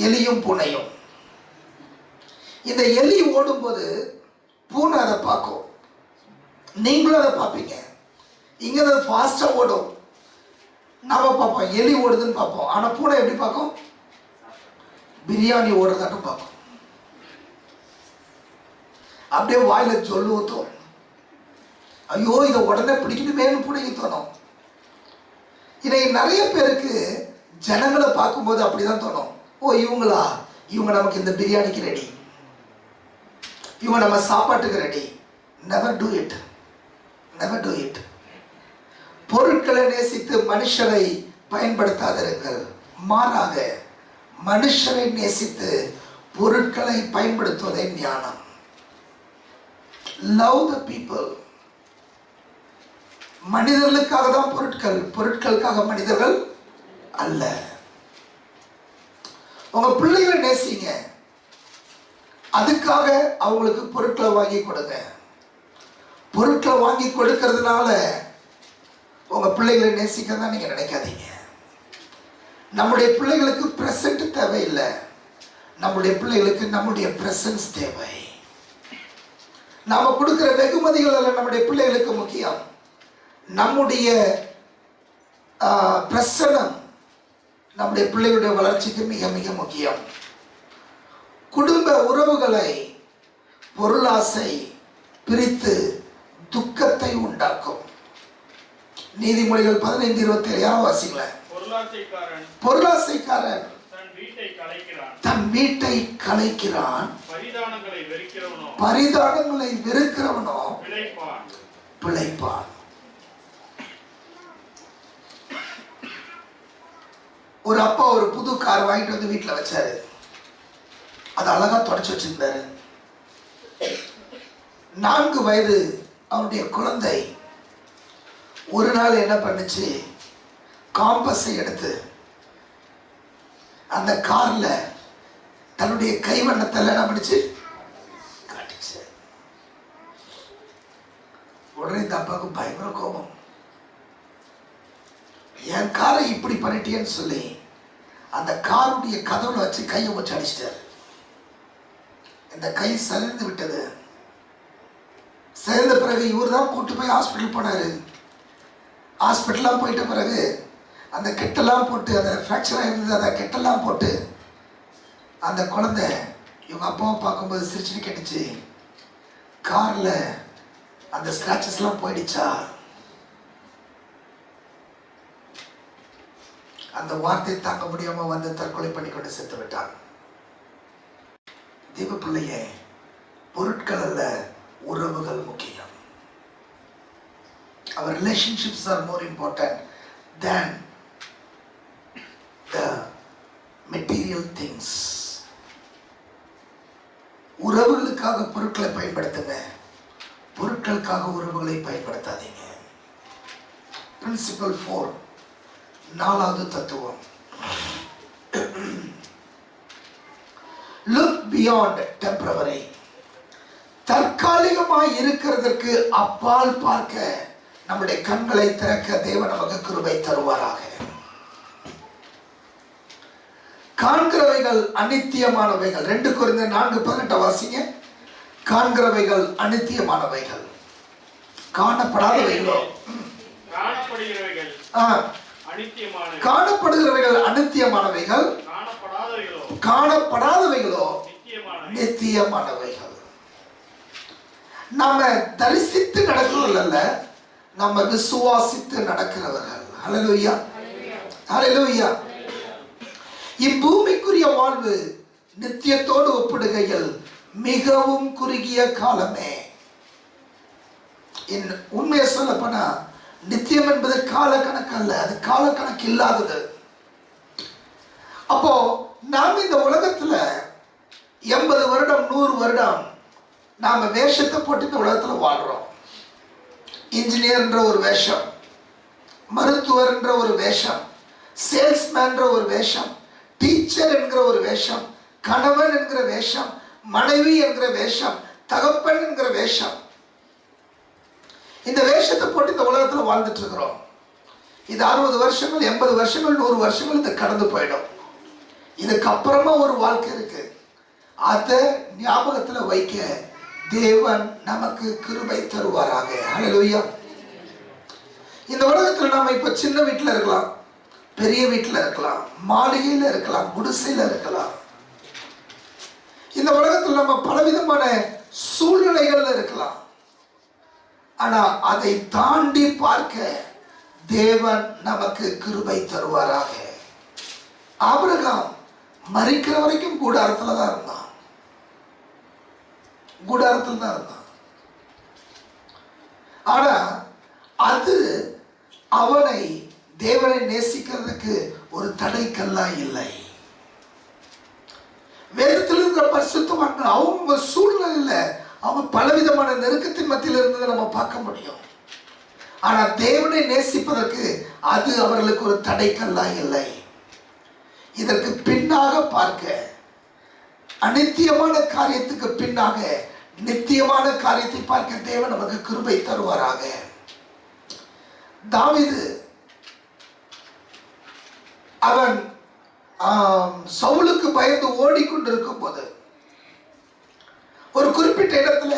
எலியும் பூனையும். இந்த எலி ஓடும்போது பூனை அதை பார்க்கும், நீங்களும் அதை பார்ப்பீங்க. இங்கே அது ஃபாஸ்ட்டாக ஓடும், நம்ம பார்ப்போம் எலி ஓடுதுன்னு பார்ப்போம். ஆனால் பூனை எப்படி பார்க்கும்? பிரியாணி ஓடுறதாட்டும் பார்க்கும். அப்படியே வாயில சொல்லு ஊற்றும், ஐயோ இதை உடனே பிடிக்கணுமேனு பூனைக்கு தோணும். இன்னைக்கு நிறைய பேருக்கு ஜனங்களை பார்க்கும்போது அப்படிதான் தோணும், ஓ இவங்களா, இவங்க நமக்கு இந்த பிரியாணிக்கு ரெடி, இவங்க நம்ம சாப்பாட்டுக்கு ready. Never do it, never do it. பொருட்களை நேசித்து மனுஷரை பயன்படுத்தாதிருங்கள், மாறாக மனுஷரை நேசித்து பொருட்களை பயன்படுத்துவதே ஞானம். Love the people. மனிதர்களுக்காக தான் பொருட்கள், பொருட்களுக்காக மனிதர்கள் அல்ல. உங்க பிள்ளைகளை நேசிங்க, அதுக்காக அவங்களுக்கு பொருட்களை வாங்கி கொடுங்க. பொருட்களை வாங்கி கொடுக்கறதுனால உங்க பிள்ளைகளை நேசிக்கிறதா நீங்க நினைக்காதீங்க. நம்முடைய பிள்ளைகளுக்கு பிரசன்ட் தேவையில்லை, நம்முடைய பிள்ளைகளுக்கு நம்முடைய பிரசன்ஸ் தேவை. நாம கொடுக்கிற வெகுமதிகள் அல்ல நம்முடைய பிள்ளைகளுக்கு முக்கியம், நம்முடைய பிரசனம் நம்முடைய பிள்ளைகளுடைய வளர்ச்சிக்கு மிக மிக முக்கியம். குடும்ப உறவுகளை பொருளாசை பிரித்து துக்கத்தை உண்டாக்கும். நீதிமொழிகள் 15:27 யாரும் வாசிங்களேன். பொருளாசைக்காரன் தன் வீட்டை கலைக்கிறான், பரிதானங்களை வெறுக்கிறவனோ பிழைப்பான். ஒரு அப்பா ஒரு புது கார் வாங்கிட்டு வந்து வீட்டில் வச்சாரு. அது அழகா தொடச்சு வச்சிருந்தாரு. 4 வயது அவனுடைய குழந்தை ஒரு நாள் என்ன பண்ணுச்சு, காம்பஸை எடுத்து அந்த கார்ல தன்னுடைய கைவண்ணத்தை என்ன பண்ணுச்சு, காட்டுச்சு. உடனே இந்த அப்பாவுக்கு பயங்கர கோபம், என் காரை இப்படி பண்ணிட்டேன்னு சொல்லி அந்த காருடைய கதவுல வச்சு கையை வச்சு அடிச்சிட்டாரு. இந்த கை சரிந்து விட்டது. சேர்ந்த பிறகு இவர் தான் கூட்டு போய் ஹாஸ்பிட்டல் போனாரு. ஹாஸ்பிட்டலாம் போயிட்ட பிறகு அந்த கெட்டெல்லாம் போட்டு, அந்த ஃப்ராக்சராக இருந்தது, அந்த கெட்டெல்லாம் போட்டு அந்த குழந்தை இவங்க அப்பாவை பார்க்கும்போது சிரிச்சுட்டு கேட்டுச்சு, காரில் அந்த ஸ்க்ராச்சஸ்லாம் போயிடுச்சா? அந்த வார்த்தை தாங்க முடியாம வந்து தற்கொலை பண்ணிக்கொண்டு செத்து விட்டான். தேவ பிள்ளையே, பொருட்கள் அல்ல, உறவுகள் முக்கியம். Our relationships are more important than the material things. உறவுகளுக்காக பொருட்களை பயன்படுத்துங்க, பொருட்களுக்காக உறவுகளை பயன்படுத்தாதீங்க. Principle 4, 4வது தத்துவம். Look beyond temporary. தற்காலிகமாய் இருக்கிறதற்கு அப்பால் பார்க்க நம்முடைய கண்களை திறக்க தேவன் நமக்கு கிருபை தருவாராக. காண்கிறவைகள் அநித்தியமானவைகள். 2 கொரிந்தியர் 4:18 வாசிங்க. காண்கிறவைகள் அநித்தியமானவைகள், காணப்படாதவைகளோ காணப்படுகிறவைகள் அநித்தியமானவைகள், காணப்படாதவைகளோ நித்தியமானவைகள். நாம தரிசித்து நடக்கிறோம் அல்ல, நம்ம விசுவாசித்து நடக்கிறவர்கள். ஹல்லேலூயா, ஹல்லேலூயா. இப்பூமிக்குரிய வாழ்வு நித்தியத்தோடு ஒப்பிடுகையில் மிகவும் குறுகிய காலமே. உண்மையை சொல்ல போனா நித்தியம் என்பது காலக்கணக்கு அல்ல, அது காலக்கணக்கு இல்லாதது. அப்போ நாம் இந்த உலகத்துல 80 வருடம் 100 வருடம் நாம வேஷத்தை போட்டு இந்த உலகத்துல வாழ்றோம். இன்ஜினியர் என்ற ஒரு வேஷம், மருத்துவர் என்ற ஒரு வேஷம், சேல்ஸ்மேன் என்ற ஒரு வேஷம், டீச்சர் என்கிற ஒரு வேஷம், கணவன் என்கிற வேஷம், மனைவி என்கிற வேஷம், தகப்பன் என்கிற வேஷம். இந்த வேஷத்தை போட்டு இந்த உலகத்தில் வாழ்ந்துட்டு இருக்கிறோம். இது 60 வருஷங்கள் 80 வருஷங்கள் 100 வருஷங்கள் இது கடந்து போயிடும். இதுக்கப்புறமா ஒரு வாழ்க்கை இருக்கு. அதை ஞாபகத்தில் வைக்க தேவன் நமக்கு கிருபை தருவாராக. ஹல்லேலூயா. இந்த உலகத்தில் நாம இப்ப சின்ன வீட்டில் இருக்கலாம், பெரிய வீட்டில் இருக்கலாம், மாளிகையில் இருக்கலாம், குடிசையில் இருக்கலாம். இந்த உலகத்தில் நம்ம பலவிதமான சூழ்நிலைகள் இருக்கலாம். ஆனா அதை தாண்டி பார்க்க தேவன் நமக்கு கிருபை தருவாராக. ஆபிரகாம் மரிக்கிற வரைக்கும் கூடாரத்தில் தான் இருந்தான், கூடாரத்தில் தான் இருந்தான். ஆனா அது அவனை தேவனை நேசிக்கிறதுக்கு ஒரு தடைக்கல்லா இல்லை. வேதத்தில் இருக்கிற பரிசுத்தவான்கள் அவங்க சூழ்நிலையில அவங்க பலவிதமான நெருக்கத்தின் மத்தியில் இருந்ததை நம்ம பார்க்க முடியும். ஆனா தேவனை நேசிப்பதற்கு அது அவர்களுக்கு ஒரு தடைக்கல்லா இல்லை. இதற்கு பின்னாக பார்க்க அநித்தியமான காரியத்துக்கு பின்னாக நித்தியமான காரியத்தை பார்க்க தேவன் நமக்கு கிருபை தருவாராக. தாவீது அவன் சவுலுக்கு பயந்து ஓடிக்கொண்டிருக்கும் போது ஒரு குறிப்பிட்ட இடத்துல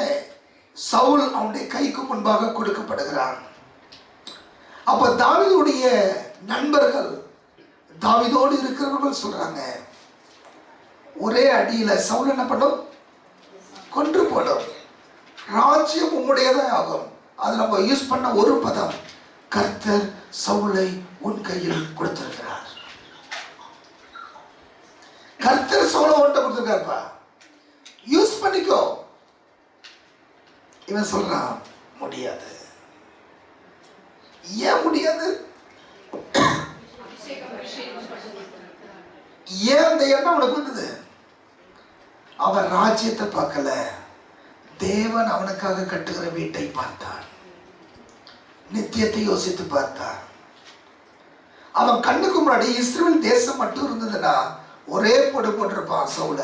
சவுல் அவனுடைய கைக்கு முன்பாக கொடுக்கப்படுகிறான். அப்ப தாவீதுடைய நண்பர்கள், தாவீதோடு இருக்கிறவர்கள் சொல்றாங்க, ஒரே அடியில சவுல் என்ன பண்ணும், கொன்று போடும், ராஜ்யம் உம்முடையதே ஆகும். அது நம்ம யூஸ் பண்ண ஒரு பதம், கர்த்தர் சவுலை உன் கையில் கொடுத்திருக்கிறார். கர்த்தர் சவுலை உன்கிட்ட கொடுத்திருக்காருப்பா, யூஸ் பண்ணிக்கோ. இவன் சொல்றான், முடியாது. ஏன் முடியாது? ஏன் அந்த எண்ணம் உனக்கு வந்தது? அவன் ராஜ்யத்தை பார்க்கல, தேவன் அவனுக்காக கட்டுகிற வீட்டை பார்த்தான், நித்தியத்தை யோசித்து பார்த்தான். அவன் கண்ணுக்கு முன்னாடி இஸ்ரவேல் தேசம் மட்டும் இருந்ததுன்னா ஒரே போடு போட்டிருப்பான் சவுல.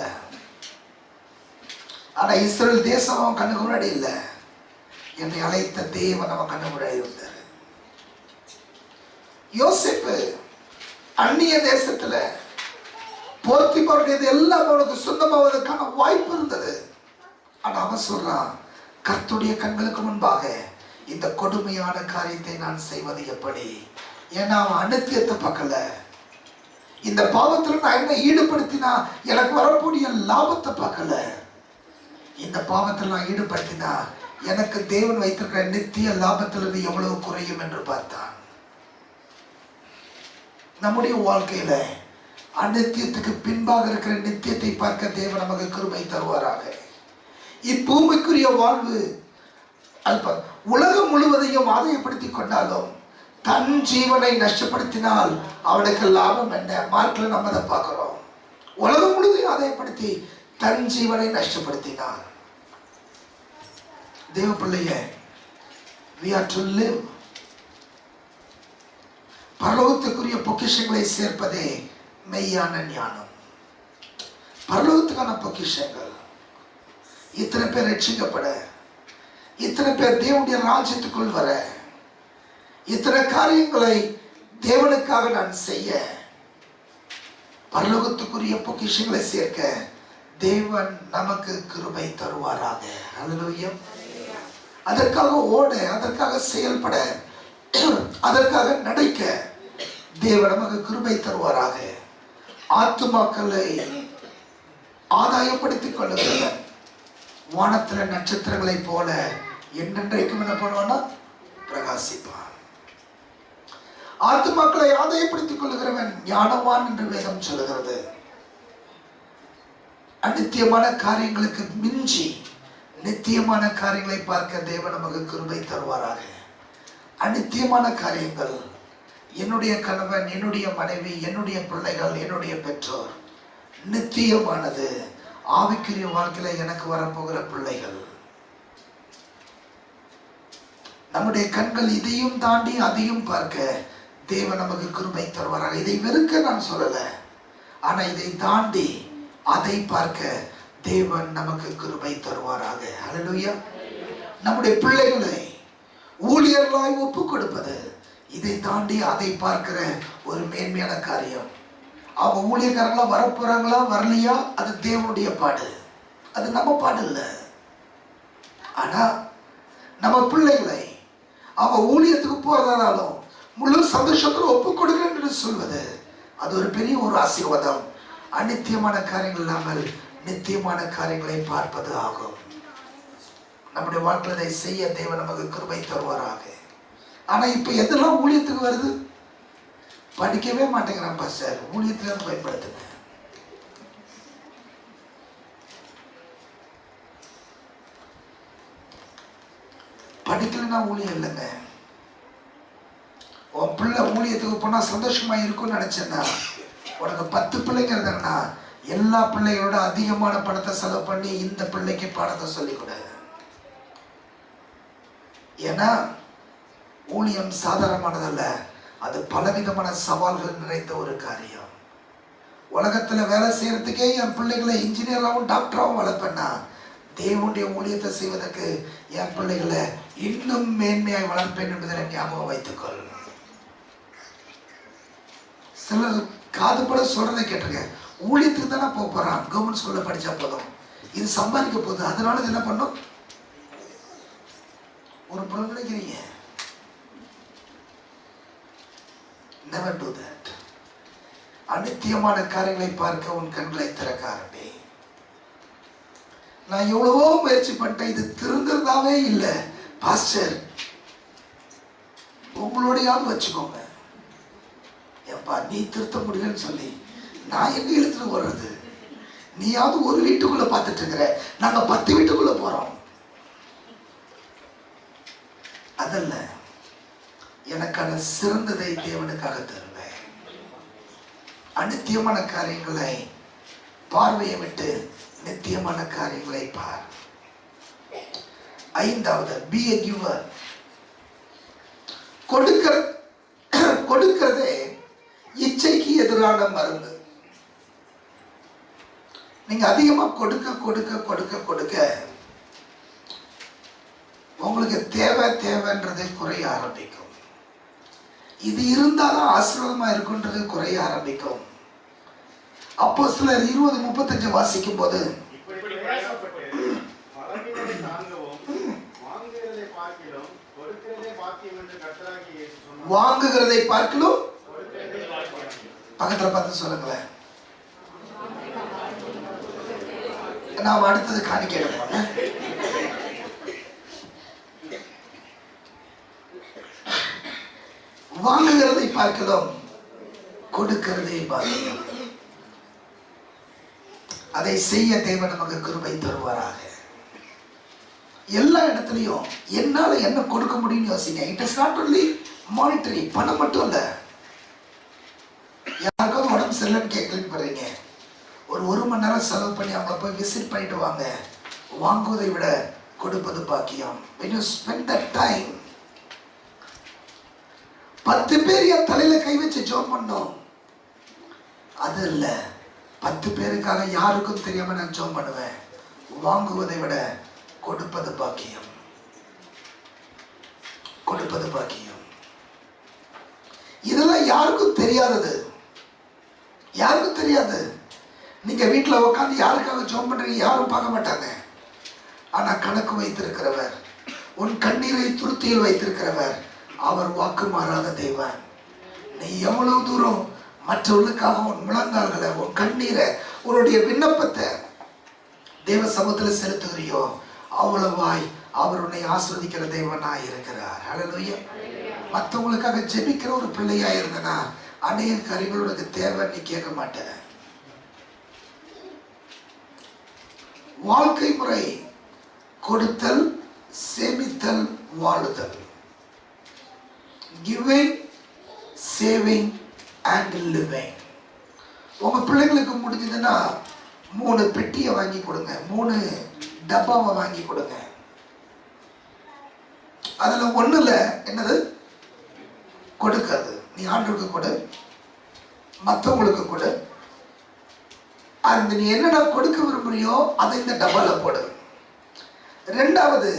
ஆனா இஸ்ரவேல் தேசம் அவன் கண்ணுக்கு முன்னாடி இல்லை, என்னை அழைத்த தேவன் அவன் கண்ணு முன்னாடி இருந்தார். யோசேப்பு அந்நிய தேசத்துல போர்த்திபாருடையது எல்லாம் அவனுக்கு சொந்தமாவதற்கான வாய்ப்பு இருந்தது. ஆனா அவன் சொல்றான், கர்த்தருடைய கண்களுக்கு முன்பாக இந்த கொடுமையான காரியத்தை நான் செய்வது எப்படி? ஏன்னா அவன் அநித்தியத்தை பார்க்கல. இந்த பாவத்தில் நான் என்ன ஈடுபடுத்தினா எனக்கு வரக்கூடிய லாபத்தை பார்க்கல. இந்த பாவத்தில் நான் ஈடுபடுத்தினா எனக்கு தேவன் வைத்திருக்கிற நித்திய லாபத்திலிருந்து எவ்வளவு குறையும் என்று பார்த்தான். நம்முடைய வாழ்க்கையில அநித்தியத்துக்கு பின்பாக இருக்கிற நித்தியத்தை பார்க்க தேவன் நமக்கு கிருபை தருவாராக. இப்பூமிக்குரிய வாழ்வு அல்பம். உலகம் முழுவதையும் ஆதாயப்படுத்திக் கொண்டாலும் தன் ஜீவனை நஷ்டப்படுத்தினால் அவனுக்கு லாபம் என்ன? மார்க்ல நம்ம அதை பார்க்கிறோம். உலகம் முழுவதையும் ஆதாயப்படுத்தி தன் ஜீவனை நஷ்டப்படுத்தினார். தேவ பிள்ளைய, we are to live. பரலோகத்துக்குரிய பொக்கிஷங்களை சேர்ப்பதே மெய்யான ஞானம். பரலோகத்துக்கான பொக்கிஷங்கள், இத்தனை பேர் ரட்சிக்கப்பட, இத்தனை பேர் தேவனுடைய ராஜ்யத்துக்குள் வர, இத்தனை காரியங்களை தேவனுக்காக நான் செய்ய, பரலோகத்துக்குரிய பொக்கிஷங்களை சேர்க்க தேவன் நமக்கு கிருபை தருவாராக. ஹல்லேலூயா. அதற்காக ஓட, அதற்காக செயல்பட, அதற்காக நடைக்க தேவன் நமக்கு கிருபை தருவாராக. ஆத்துமாக்களை ஆதாயப்படுத்திக் கொள்ளுங்கள். வானத்துல நட்சத்திரங்களை போல என்றென்றைக்கும் என்ன பண்ணுவானா பிரகாசிப்பான். ஆத்துமாக்களை ஆதாயப்படுத்திக் கொள்கிறவன் ஞானவான் என்று வேதம் சொல்லுகிறது. அநித்தியமான காரியங்களுக்கு மிஞ்சி நித்தியமான காரியங்களை பார்க்க தேவன் நமக்கு கிருபை தருவாராக. அநித்தியமான காரியங்கள், என்னுடைய கணவன், என்னுடைய மனைவி, என்னுடைய பிள்ளைகள், என்னுடைய பெற்றோர். நித்தியமானது ஆவிக்குரிய வாழ்க்கையில எனக்கு வரப்போகிற பிள்ளைகள். நம்முடைய கண்கள் இதையும் தாண்டி அதையும் பார்க்க தேவன் நமக்கு கிருபை தருவாராக. இதை வெறுக்க நான் சொல்லல, ஆனா இதை தாண்டி அதை பார்க்க தேவன் நமக்கு கிருபை தருவாராக. ஹல்லேலூயா. நம்முடைய பிள்ளைகளை ஊழியர்களாய் ஒப்பு கொடுப்பது, இதை தாண்டி அதை பார்க்கிற ஒரு மேன்மையான காரியம். அவங்க ஊழியக்காரங்களா வரப்போறாங்களா வரலையா, அது தேவனுடைய பாடு, அது நம்ம பாடு இல்லை. ஆனா நம்ம பிள்ளைகளை அவங்க ஊழியத்துக்கு போறதாலும் முழு சந்தோஷத்தில் ஒப்பு கொடுக்கிறேன் என்று சொல்வது, அது ஒரு பெரிய ஒரு ஆசீர்வாதம். அநித்தியமான காரியங்கள் இல்லாமல் நித்தியமான காரியங்களை பார்ப்பது ஆகும். நம்முடைய வாழ்க்கையை செய்ய தேவன் நமக்கு கிருபை தருவாராக. ஆனா இப்ப எதெல்லாம் ஊழியத்துக்கு வருது, படிக்கவே மாட்டேங்கிறான் பாஸ்டர், ஊழியத்துல பயன்படுத்துங்க. படிக்கலன்னா ஊழியம் இல்லைங்க. உன் பிள்ளை ஊழியத்துக்கு போனா சந்தோஷமா இருக்கும்னு நினைச்சேன்னா, உனக்கு 10 பிள்ளைங்க இருந்தாங்கன்னா எல்லா பிள்ளைகளோட அதிகமான பணத்தை செலவு பண்ணி இந்த பிள்ளைக்கு பாடத்தை சொல்லிக் கொடு. ஏன்னா ஊழியம் சாதாரணமானதல்ல, அது பலவிதமான சவால்கள் நிறைந்த ஒரு காரியம். உலகத்துல வேலை செய்யறதுக்கே என் பிள்ளைகளை இன்ஜினியராகவும் டாக்டராகவும் வளர்ப்பேன்னா, தேவனுடைய ஊழியத்தை செய்வதற்கு என் பிள்ளைகளை இன்னும் மேன்மையாய் வளர்ப்பேன் என்பதை ஞாபகம் வைத்துக்கொள். சிலர் காதுபட சொல்றதை கேட்டிருக்க, ஊழியத்துக்கு தானே போறான், கவர்மெண்ட் ஸ்கூல்ல படிச்சா போதும், இது சம்பாதிக்க போகுது, அதனால இது என்ன பண்ணும், ஒரு பொருள் நினைக்கிறீங்க. Never do that. அநித்தியமான காரியங்களை பார்க்க உன் கண்களை திறக்க ஆரம்பி. நான் எவ்வளவோ முயற்சி பண்ணிட்டேன், இது திருந்துறதாவே இல்லை பாஸ்டர், உங்களோடையாவது வச்சுக்கோங்க. ஏப்பா நீ திருத்த முடியலன்னு சொல்லி நான் எங்க இழுத்துட்டு போடுறது? நீயாவது ஒரு வீட்டுக்குள்ள பார்த்துட்டு இருக்கிற, நாங்க 10 வீட்டுக்குள்ள போறோம். அதல்ல, எனக்கான சிறந்ததை தேவனுக்காக தருவேன். அநித்தியமான காரியங்களை பார்வையை விட்டு நித்தியமான காரியங்களை பார். 5வது, be a giver. கொடுக்கிறதே இச்சைக்கு எதிரான மருந்து. நீங்க அதிகமா கொடுக்க கொடுக்க கொடுக்க கொடுக்க உங்களுக்கு தேவைன்றது குறைய ஆரம்பிக்கும். இது இருந்தாலும் ஆசீர்வாதமா இருக்குன்றது குறைய ஆரம்பிக்கும். அப்போஸ்தலர் 20:35 வாசிக்கும் போது, வாங்குகிறதை பார்க்கலும் பக்கத்துல பார்த்து சொல்லுங்களேன். நான் அடுத்தது காணிக்கை போனேன். வாங்குகிறதை பார்க்கலாம், கொடுக்கிறதை பார்க்கலாம். அதை செய்ய தேவன் நமக்கு கிருபை தருவாராக. எல்லா இடத்துலையும் என்னால என்ன கொடுக்க முடியும்னு யோசிங்க. It is not only monetary, பணம் மட்டும் இல்ல. யாருக்காவது உடம்பு சரியில்லைன்னு கேட்கலன்னு போறீங்க, ஒரு 1 மணி நேரம் செலவு பண்ணி அவங்கள போய் விசிட் பண்ணிட்டு வாங்க. வாங்குவதை விட கொடுப்பது பாக்கியம். when you spend that time, 10 பேர் என் தலையில கை வச்சு ஜெபம் பண்ணோம், அது இல்ல. 10 பேருக்காக யாருக்கும் தெரியாம நான் ஜெபம் பண்ணுவேன். வாங்குவதை விட கொடுப்பது பாக்கியம், கொடுப்பது பாக்கியம். இதெல்லாம் யாருக்கும் தெரியாதது, யாருக்கும் தெரியாது. நீங்க வீட்டில் உட்காந்து யாருக்காக ஜெபம் பண்றீங்க யாரும் பார்க்க மாட்டாங்க. ஆனா கணக்கு வைத்திருக்கிறவர், உன் கண்ணீரை துருத்தியில் வைத்திருக்கிறவர், அவர் வாக்கு மாறாத தேவன். நீ எவ்வளவு தூரம் மற்றவர்களுக்காக உன் முழங்கால்களை, உன் கண்ணீரை, உன்னுடைய விண்ணப்பத்தை தேவ சமூகத்தில் செலுத்துகிறியோ அவ்வளவாய் அவர் உன்னை ஆஸ்வதிக்கிற தேவனாய் இருக்கிறார். ஹல்லேலூயா. மற்றவங்களுக்காக ஜெபிக்கிற ஒரு பிள்ளையா இருந்தனா அநேக காரியங்கள் உனக்கு தேவை, நீ கேட்க மாட்ட. வாழ்க்கை முறை கொடுத்தல், சேமித்தல், வாழுதல். Giving, saving and living. உங்க பிள்ளைங்களுக்கு முடிஞ்சதுன்னா 3 பெட்டியை வாங்கி கொடுங்க, 3 டப்பாவை வாங்கி கொடுங்க. அதுல ஒண்ணுல என்னது கொடுக்கிறது. நீ ஆண்டவருக்கு கொடு, மற்றவங்களுக்கு கொடு. அந்த நீ என்னென்ன கொடுக்க விரும்புறியோ அதை இந்த டப்பால போடு. 2வது,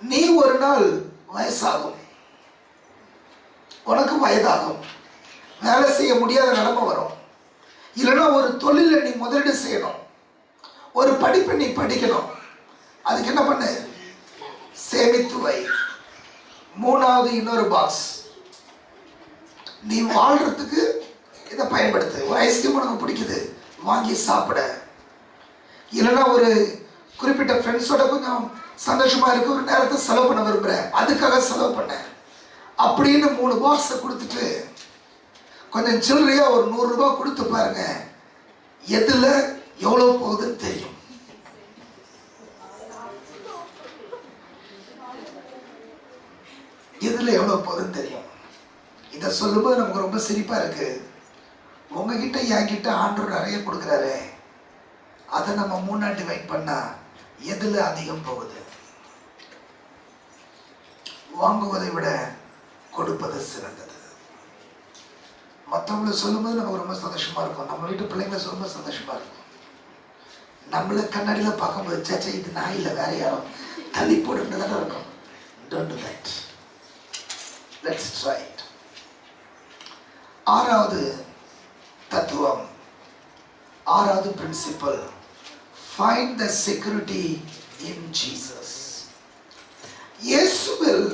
நீ ஒரு நாள் வயசாகும், உனக்கு வயதாகும், வேலை செய்ய முடியாத நிலைமை வரும். இல்லைன்னா ஒரு தொழிலை நீ முதலீடு செய்யணும், ஒரு படிப்பை நீ படிக்கணும். அதுக்கு என்ன பண்ணு? சேமித்து வை. 3வது, இன்னொரு பாக்ஸ், நீ வாழ்றதுக்கு இதை பயன்படுத்து. ஒரு ஐஸ்கிரீம் உனக்கு பிடிக்குது, வாங்கி சாப்பிட. இல்லைன்னா ஒரு குறிப்பிட்ட ஃப்ரெண்ட்ஸோட கொஞ்சம் சந்தோஷமா இருக்கு, ஒரு நேரத்தை செலவு பண்ண விரும்புகிறேன், அதுக்காக செலவு பண்ண அப்படின்னு 3 பாக்ஸை கொடுத்துட்டு கொஞ்சம் சில்லறையா ஒரு 100 ரூபாய் கொடுத்து பாருங்க, எதுல எவ்வளவு போகுதுன்னு தெரியும். எதுல எவ்வளவு போகுதுன்னு தெரியும். இதை சொல்லும்போது நமக்கு ரொம்ப சிரிப்பா இருக்கு. உங்ககிட்ட என்கிட்ட ஆண்டவர் நிறைய கொடுக்குறாரு, அதை நம்ம 3 டிவைட் பண்ணா எதுல அதிகம் போகுது? வாங்குவதை விட கொடுப்பது சிறந்தது. மற்றவங்களை சொல்லும்போது நமக்கு ரொம்ப சந்தோஷமா இருக்கும், நம்ம வீட்டு பிள்ளைங்களை சொல்லும்போது சந்தோஷமா இருக்கும். நம்மளை கண்ணாடியில் பார்க்கும்போது சேச்சா இது நான் இல்லை வேற யாரும் தள்ளி போட்டு தானே இருக்கும். Don't do that. Let's try it. 6வது தத்துவம், 6வது principal, find the security in Jesus. இயேசுவில்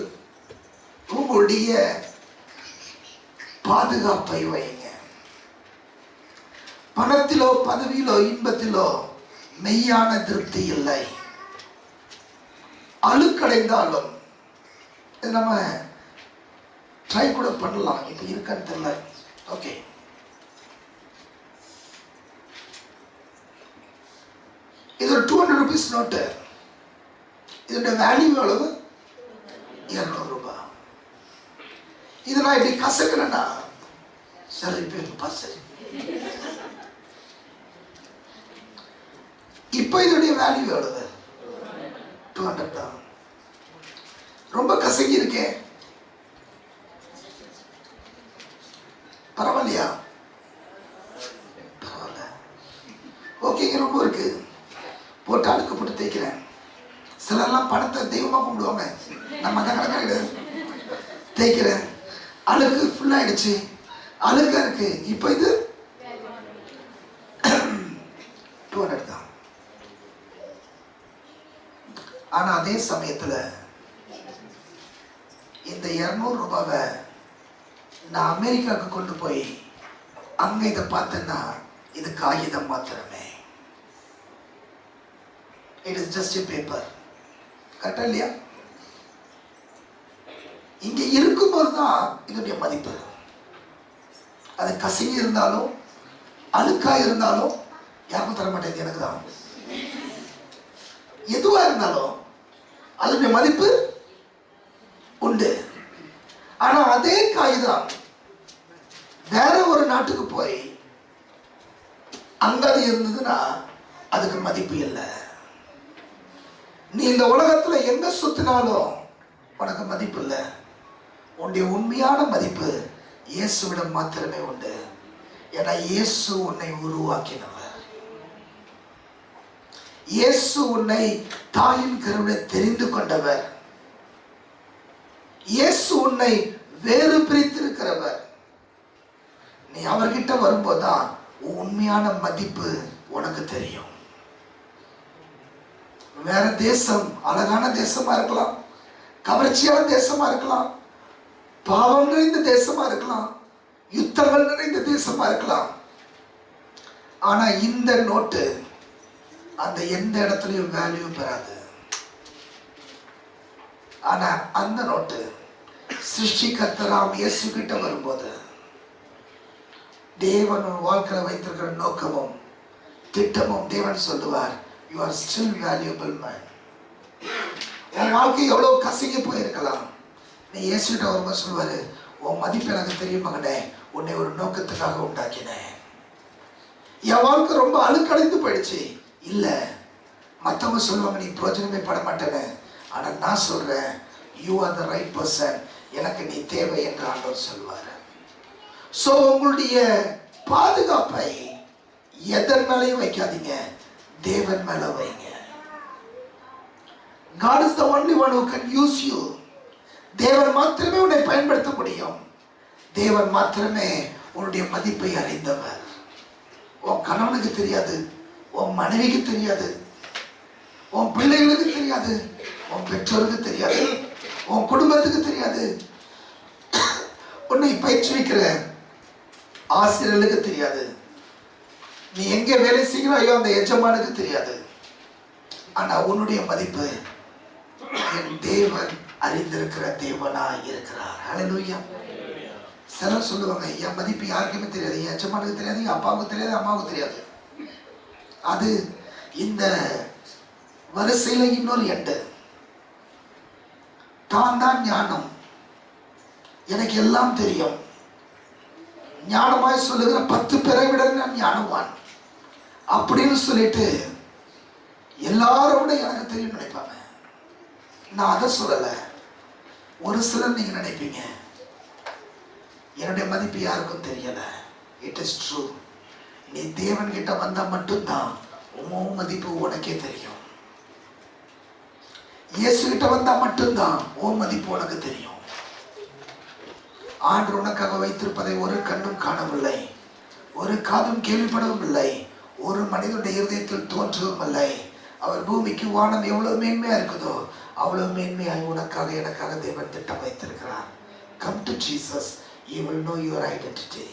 உங்களுடைய பாதுகாப்பை வைங்க. பணத்திலோ பதவியிலோ இன்பத்திலோ மெய்யான திருப்தி இல்லை. அழுக்கடைந்தாலும் இது நம்ம ட்ரை கூட பண்ணலாம், இப்போ இருக்கான்னு தெரியல. ஓகே, இது ஒரு 200 rupees நோட்டு. இதோட வேல்யூ எவ்வளவு? 200 ரூபாய். இது நான் இப்படி கசக்கிறேன்னா சரி பேருப்பா சரி. இப்போ இதோடைய வேல்யூ எவ்வளவு? 200 தான். ரொம்ப கசங்கி இருக்கேன், பரவாயில்லையா? பரவாயில்ல. ஓகேங்க, ரொம்ப இருக்கு, போட்டு அழுக்கு போட்டு தேய்க்கிறேன். சிலர்லாம் பணத்தை தெய்வமாக கும்பிடுவாங்க, நம்ம தான் கணக்காக கிடையாது. தேய்க்கிறேன், அழுக்கு ஃபுல்லாகிடுச்சு, அழுக்காக இருக்கு. இப்போ இது 200 தான். ஆனால் அதே சமயத்தில் இந்த 200 ரூபாவை நான் அமெரிக்காவுக்கு கொண்டு போய் அங்கே இதை பார்த்தேன்னா இது காகிதம் மாத்திரமே. It is just a paper. கரெக்டா இல்லையா? இங்கே இருக்கும்போது தான் இதனுடைய மதிப்பு. அது கசங்கி இருந்தாலும் அழுக்கா இருந்தாலும் யாருக்கும் தர மாட்டேங்குது, எனக்கு தான். எதுவாக இருந்தாலும் அதனுடைய மதிப்பு உண்டு. ஆனால் அதே காகிதம் வேற ஒரு நாட்டுக்கு போய் அங்க அது இருந்ததுன்னா அதுக்கு மதிப்பு இல்லை. நீ இந்த உலகத்துல எங்க சுத்தினாலும் உனக்கு மதிப்பு இல்லை. உன்னுடைய உண்மையான மதிப்பு இயேசுவிடம் மாத்திரமே உண்டு. ஏன்னா இயேசு உன்னை உருவாக்கினவர். இயேசு உன்னை தாயின் கருவில் தெரிந்து கொண்டவர். இயேசு உன்னை வேறு பிரித்திருக்கிறவர். நீ அவர்கிட்ட வரும்போதுதான் உண்மையான மதிப்பு உனக்கு தெரியும். வேற தேசம் அழகான தேசமா இருக்கலாம், கவர்ச்சியான தேசமா இருக்கலாம், பாவம் நிறைந்த தேசமா இருக்கலாம், யுத்தங்கள் நிறைந்த தேசமா இருக்கலாம். ஆனா இந்த நோட்டு அந்த எந்த இடத்துலையும் வேல்யூ பெறாது. ஆனா அந்த நோட்டு சிருஷ்டிகர்த்தராம் இயேசு கிட்ட வரும்போது தேவன் வாழ்க்கையில் வைத்திருக்கிற நோக்கமும் திட்டமும் தேவன் சொல்லுவார், you are still valuable man. உன் வாழ்க்கை எவ்வளவு கசங்கி போயிருக்கலாம், நீ இயேசுகிட்ட வரும்போது சொல்லுவாரு, உன் மதிப்பு எனக்கு தெரியும் மகனே, உன்னை ஒரு நோக்கத்துக்காக உண்டாக்கினேன். என் வாழ்க்கை ரொம்ப அழுக்கடைந்து போயிடுச்சு, இல்லை மற்றவங்க சொல்லுவாங்க நீ பிரயோஜனமே பட மாட்டேன்னு, ஆனால் நான் சொல்கிறேன் you are the right person, எனக்கு நீ தேவை என்று ஆண்டவர் சொல்வார். ஸோ உங்களுடைய பாதுகாப்பை எதன் மேலேயும் வைக்காதீங்க, தேவன் மேலே வைங்க. God is the only one who can use you. தேவன் மாத்திரமே உன்னை பயன்படுத்த முடியும். தேவன் மாத்திரமே உன்னுடைய மதிப்பை அறிந்தவர். உன் கணவனுக்கு தெரியாது, உன் மனைவிக்கு தெரியாது, உன் பிள்ளைகளுக்கு தெரியாது, உன் பெற்றோருக்கு தெரியாது, உன் குடும்பத்துக்கு தெரியாது, உன்னை பயிற்றுவிக்கிற ஆசிரியர்களுக்கு தெரியாது, நீ எங்கே வேலை செய்கிறாயோ அந்த எஜமானுக்கு தெரியாது. ஆனா உன்னுடைய மதிப்பு என் தேவன் அறிந்திருக்கிற தேவனாய் இருக்கிறார். ஹல்லேலூயா. சிலர் சொல்லுவாங்க என் மதிப்பு யாருக்குமே தெரியாது, என் எஜமானுக்கு தெரியாது, என் அப்பாவுக்கு தெரியாது, அம்மாவுக்கு தெரியாது. அது இந்த வரிசையில இன்னொரு எண்டு. தான் ஞானம், எனக்கு எல்லாம் தெரியும், ஞானமாய் சொல்லுகிற 10 பேரை விட நான் ஞானவான் அப்படின்னு சொல்லிட்டு எல்லாரும் விட எனக்கு தெரியும் நினைப்பாங்க. நான் அதை சொல்லலை. ஒரு சிலர் நீங்க நினைப்பீங்க என்னுடைய மதிப்பு யாருக்கும் தெரியல. It is true. நீ தேவன் கிட்ட வந்தா மட்டும்தான் உன் மதிப்பு உனக்கே தெரியும். இயேசு கிட்ட வந்தா மட்டும்தான் உன் மதிப்பு உனக்கு தெரியும். ஆண்டு உனக்காக வைத்திருப்பதை ஒரு கண்ணும் காணவில்லை, ஒரு காதும் கேள்விப்படவும் இல்லை, ஒரு மனிதனுடைய இருதயத்தில் தோன்றவும் இல்லை. அவர் பூமிக்கு வானம் எவ்வளவு மேன்மையா இருக்குதோ அவ்வளவு மேன்மையாய் உனக்காக எனக்காக தேவன் திட்டம் வைத்திருக்கிறார். Come to Jesus, you will know your identity.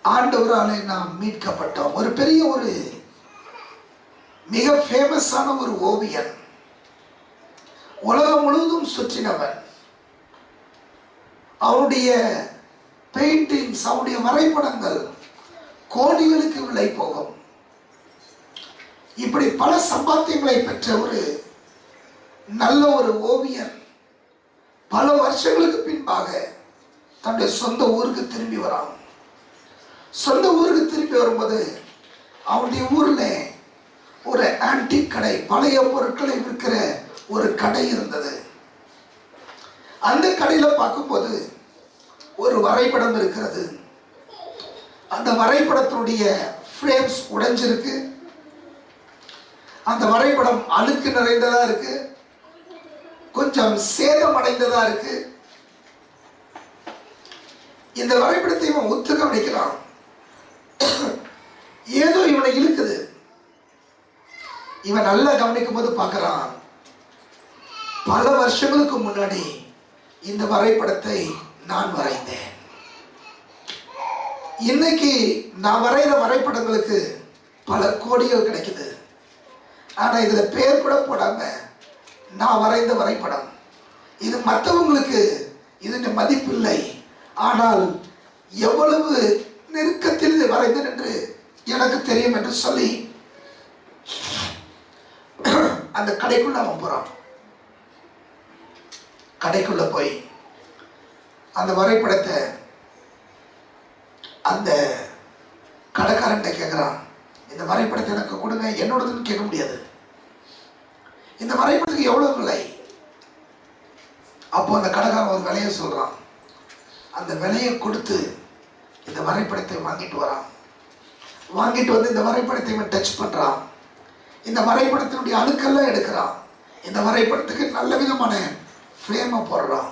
ஆண்டவராலே நாம் மீட்கப்பட்டோம். ஒரு பெரிய ஒரு மிக ஃபேமஸான ஒரு ஓவியன், உலகம் முழுவதும் சுற்றினவன், அவருடைய பெயிண்டிங்ஸ், அவருடைய வரைபடங்கள் கோடிகளுக்கு விலை போகும். இப்படி பல சம்பாத்தியங்களை பெற்ற ஒரு நல்ல ஒரு ஓவியன் பல வருஷங்களுக்கு பின்பாக தன்னுடைய சொந்த ஊருக்கு திரும்பி வரான். சொந்த ஊருக்கு திரும்பி வரும்போது அவனுடைய ஊர்ல ஒரு ஆன்டிக் கடை, பழைய பொருட்களை விற்கிற ஒரு கடை இருந்தது. அந்த கடையில பார்க்கும்போது ஒரு வரைபடம் இருக்கிறது. அந்த வரைபடத்தினுடைய ஃப்ரேம்ஸ் உடைஞ்சிருக்கு, அந்த வரைபடம் அழுக்கு நிறைந்ததா இருக்கு, கொஞ்சம் சேதம் அடைந்ததா இருக்கு. இந்த வரைபடத்தை இவன் ஒத்து கவனிக்கிறான். ஏதோ இவனை இழுக்குது. இவன் நல்லா கவனிக்கும் போது பார்க்கிறான், பல வருஷங்களுக்கு முன்னாடி இந்த வரைபடத்தை நான் வரைந்தேன். இன்னைக்கு நான் வரைகிற வரைபடங்களுக்கு பல கோடிகள் கிடைக்குது. ஆனா இதுல பேர் கூட போடாம நான் வரைந்த வரைபடம் இது மற்றவங்களுக்கு இதன் மதிப்பு இல்லை. ஆனால் எவ்வளவு நெருக்கத்தில் இது வரைந்தேன் என்று எனக்கு தெரியும் என்று சொல்லி அந்த கடைக்குள்ள அவன் போறான். கடைக்குள்ள போய் அந்த வரைபடத்தை அந்த கடைக்காரன் கேட்கிறான், இந்த வரைபடத்தை எனக்கு கொடுங்க, என்னோடதுன்னு கேட்க முடியாது, இந்த வரைபடத்துக்கு எவ்வளவு விலை? அப்போ அந்த கடைக்காரன் ஒரு விலையை சொல்றான். அந்த விலையை கொடுத்து இந்த வரைபடத்தை வாங்கிட்டு வரான். வாங்கிட்டு வந்து இந்த வரைபடத்தை இவன் டச் பண்றான். இந்த வரைபடத்தினுடைய அணுக்கெல்லாம் எடுக்கிறான். இந்த வரைபடத்துக்கு நல்ல விதமான ஃப்ரேமை போடுறான்.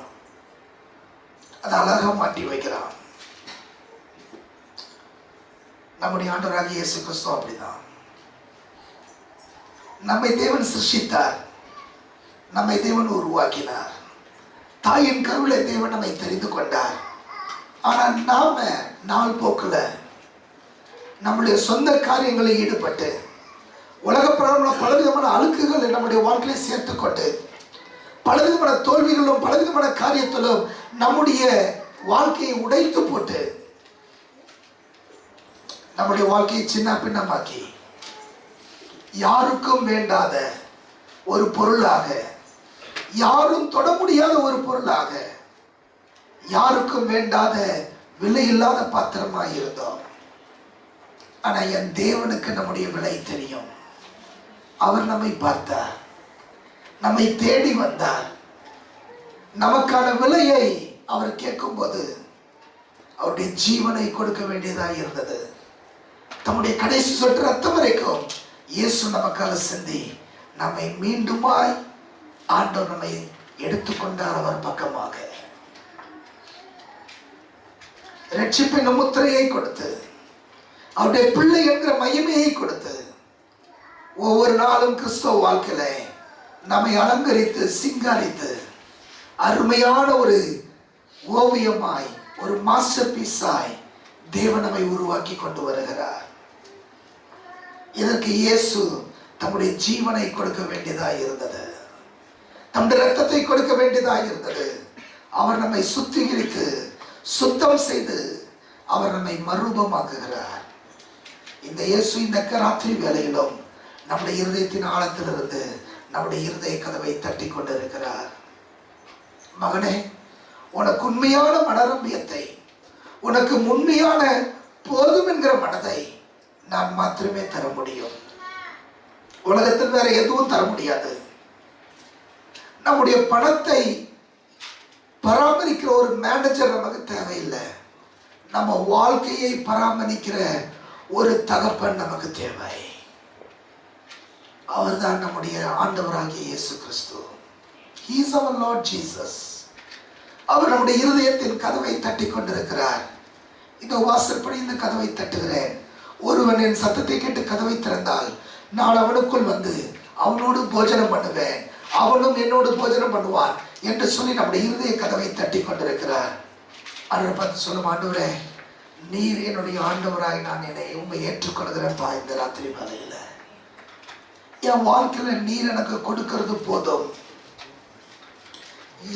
அதை அழகா மாட்டி வைக்கிறான். நம்முடைய ஆண்டவராகிய இயேசு கிறிஸ்து அப்படிதான். நம்மை தேவன் சிருஷ்டித்தார், நம்மை தேவன் உருவாக்கினார், தாயின் கருவிலே தேவன் நம்மை தெரிந்து கொண்டார். ஆனால் நாம நாள் போக்குல நம்முடைய சொந்த காரியங்களில் ஈடுபட்டு உலக பிரகாரமான பலவிதமான அழுக்குகளை நம்முடைய வாழ்க்கையை சேர்த்துக்கொண்டு பலவிதமான தோல்விகளும் பலவிதமான காரியத்திலும் நம்முடைய வாழ்க்கையை உடைத்து போட்டு நம்முடைய வாழ்க்கையை சின்ன பின்னமாக்கி யாருக்கும் வேண்டாத ஒரு பொருளாக, யாரும் தொட முடியாத ஒரு பொருளாக, யாருக்கும் வேண்டாத விலை இல்லாத பாத்திரமாய் இருந்தோம். ஆனா என் தேவனுக்கு நம்முடைய விலை தெரியும். அவர் நம்மை பார்த்தார், நம்மை தேடி வந்தார். நமக்கான விலையை அவர் கேட்கும்போது அவருடைய ஜீவனை கொடுக்க வேண்டியதாக இருந்தது. தம்முடைய கடைசி சொட்டு ரத்தம் வரைக்கும் இயேசு நமக்காக சிந்தி நம்மை மீண்டுமாய் ஆண்டவர் நம்மை எடுத்துக்கொண்டார். அவர் பக்கமாக ரட்சிப்பின் முத்திரையை கொடுத்து அவருடைய பிள்ளை என்கிற மகிமையை கொடுத்து ஒவ்வொரு நாளும் கிறிஸ்தவ வாழ்க்கையில நம்மை அலங்கரித்து சிங்காரித்து அருமையான ஒரு ஓவியமாய், ஒரு மாஸ்டர் பீஸாய் தேவன் நம்மை உருவாக்கி கொண்டு வருகிறார். இதற்கு இயேசு தம்முடைய ஜீவனை கொடுக்க வேண்டியதாக இருந்தது, தம்முடைய ரத்தத்தை கொடுக்க வேண்டியதாக இருந்தது. அவர் நம்மை சுத்திகரித்து சுத்தம் செய்து அவர் நம்மை மறுரூபமாக்குகிறார். இந்த இயேசு இந்த ராத்திரி வேளையிலும் நம்முடைய இருதயத்தின் ஆழத்திலிருந்து நம்முடைய இருதய கதவை தட்டி கொண்டிருக்கிறார். மகனே, உனக்கு உண்மையான மனரம்பியத்தை, உனக்கு உண்மையான போதும் என்கிற மனதை நான் மாத்திரமே தர முடியும். உலகத்தில் வேற எதுவும் தர முடியாது. நம்முடைய பணத்தை பராமரிக்கிற ஒரு மேனேஜர் நமக்கு தேவையில்லை. நம்ம வாழ்க்கையை பராமரிக்கிற ஒரு தகப்பன் நமக்கு தேவை. அவர்தான் நம்முடைய ஆண்டவராகிய இயேசு கிறிஸ்து. He is our Lord Jesus. அவர் நம்முடைய இருதயத்தின் கதவை தட்டி கொண்டிருக்கிறார். இதோ வாசற்படி இந்த கதவை தட்டுகிறேன். ஒருவன் என் சத்தத்தை கேட்டு கதவை திறந்தால் நான் அவனுக்குள் வந்து அவனோடு போஜனம் பண்ணுவேன், அவனும் என்னோடு போஜனம் பண்ணுவான் என்று சொல்லி நம்முடைய இருதய கதவை தட்டி கொண்டிருக்கிறார். அவரை பார்த்து சொல்லும், ஆண்டவரே, நீர் என்னுடைய ஆண்டவராய் நான் என்னை உண்மை ஏற்றுக்கொள்கிறேன்ப்பா. இந்த ராத்திரி வேளையில என் வாழ்க்கையில நீர் எனக்கு கொடுக்கிறது போதும்.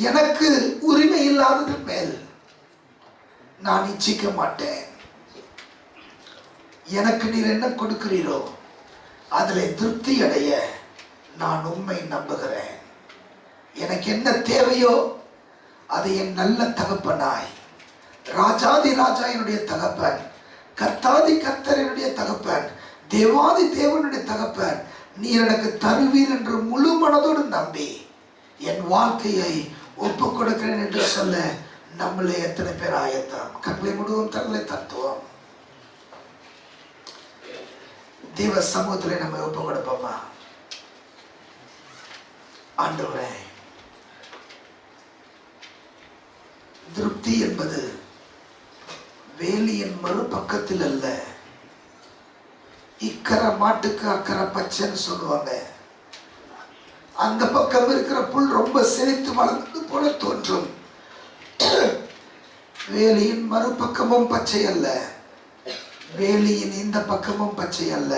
எனக்கு உரிமை இல்லாதது மேல் நான் இச்சிக்க மாட்டேன். எனக்கு நீர் என்ன கொடுக்கிறீரோ அதில் திருப்தி அடைய நான் உண்மை நம்புகிறேன். எனக்கு என்ன தேவையோ அதை என் நல்ல தகப்பனாய், ராஜாதி ராஜா என்னுடைய தகப்பன், கர்த்தாதி கர்த்தர் என்னுடைய தகப்பன், தேவாதி தேவனுடைய தகப்பன், நீர் எனக்கு தருவீர் என்று முழு மனதோடு நம்பி என் வாழ்க்கையை ஒப்பு கொடுக்கிறேன் என்று சொல்ல நம்மளே எத்தனை பேர் ஆயத்தம்? கண்களை முழுவதும் தங்களை தத்துவம் தேவ சமூகத்திலே நம்ம ஒப்பு கொடுப்போமா? ஆண்டவரே, திருப்தி என்பது வேலியின் மறுபக்கத்தில் அல்ல. இக்கரை மாட்டுக்கு அக்கறை பச்சைன்னு சொல்லுவாங்க. அந்த பக்கம் இருக்கிற புல் ரொம்ப செழித்து வளர்ந்தது போல தோன்றும். வேலியின் மறுபக்கமும் பச்சை அல்ல, வேலியின் இந்த பக்கமும் பச்சை அல்ல.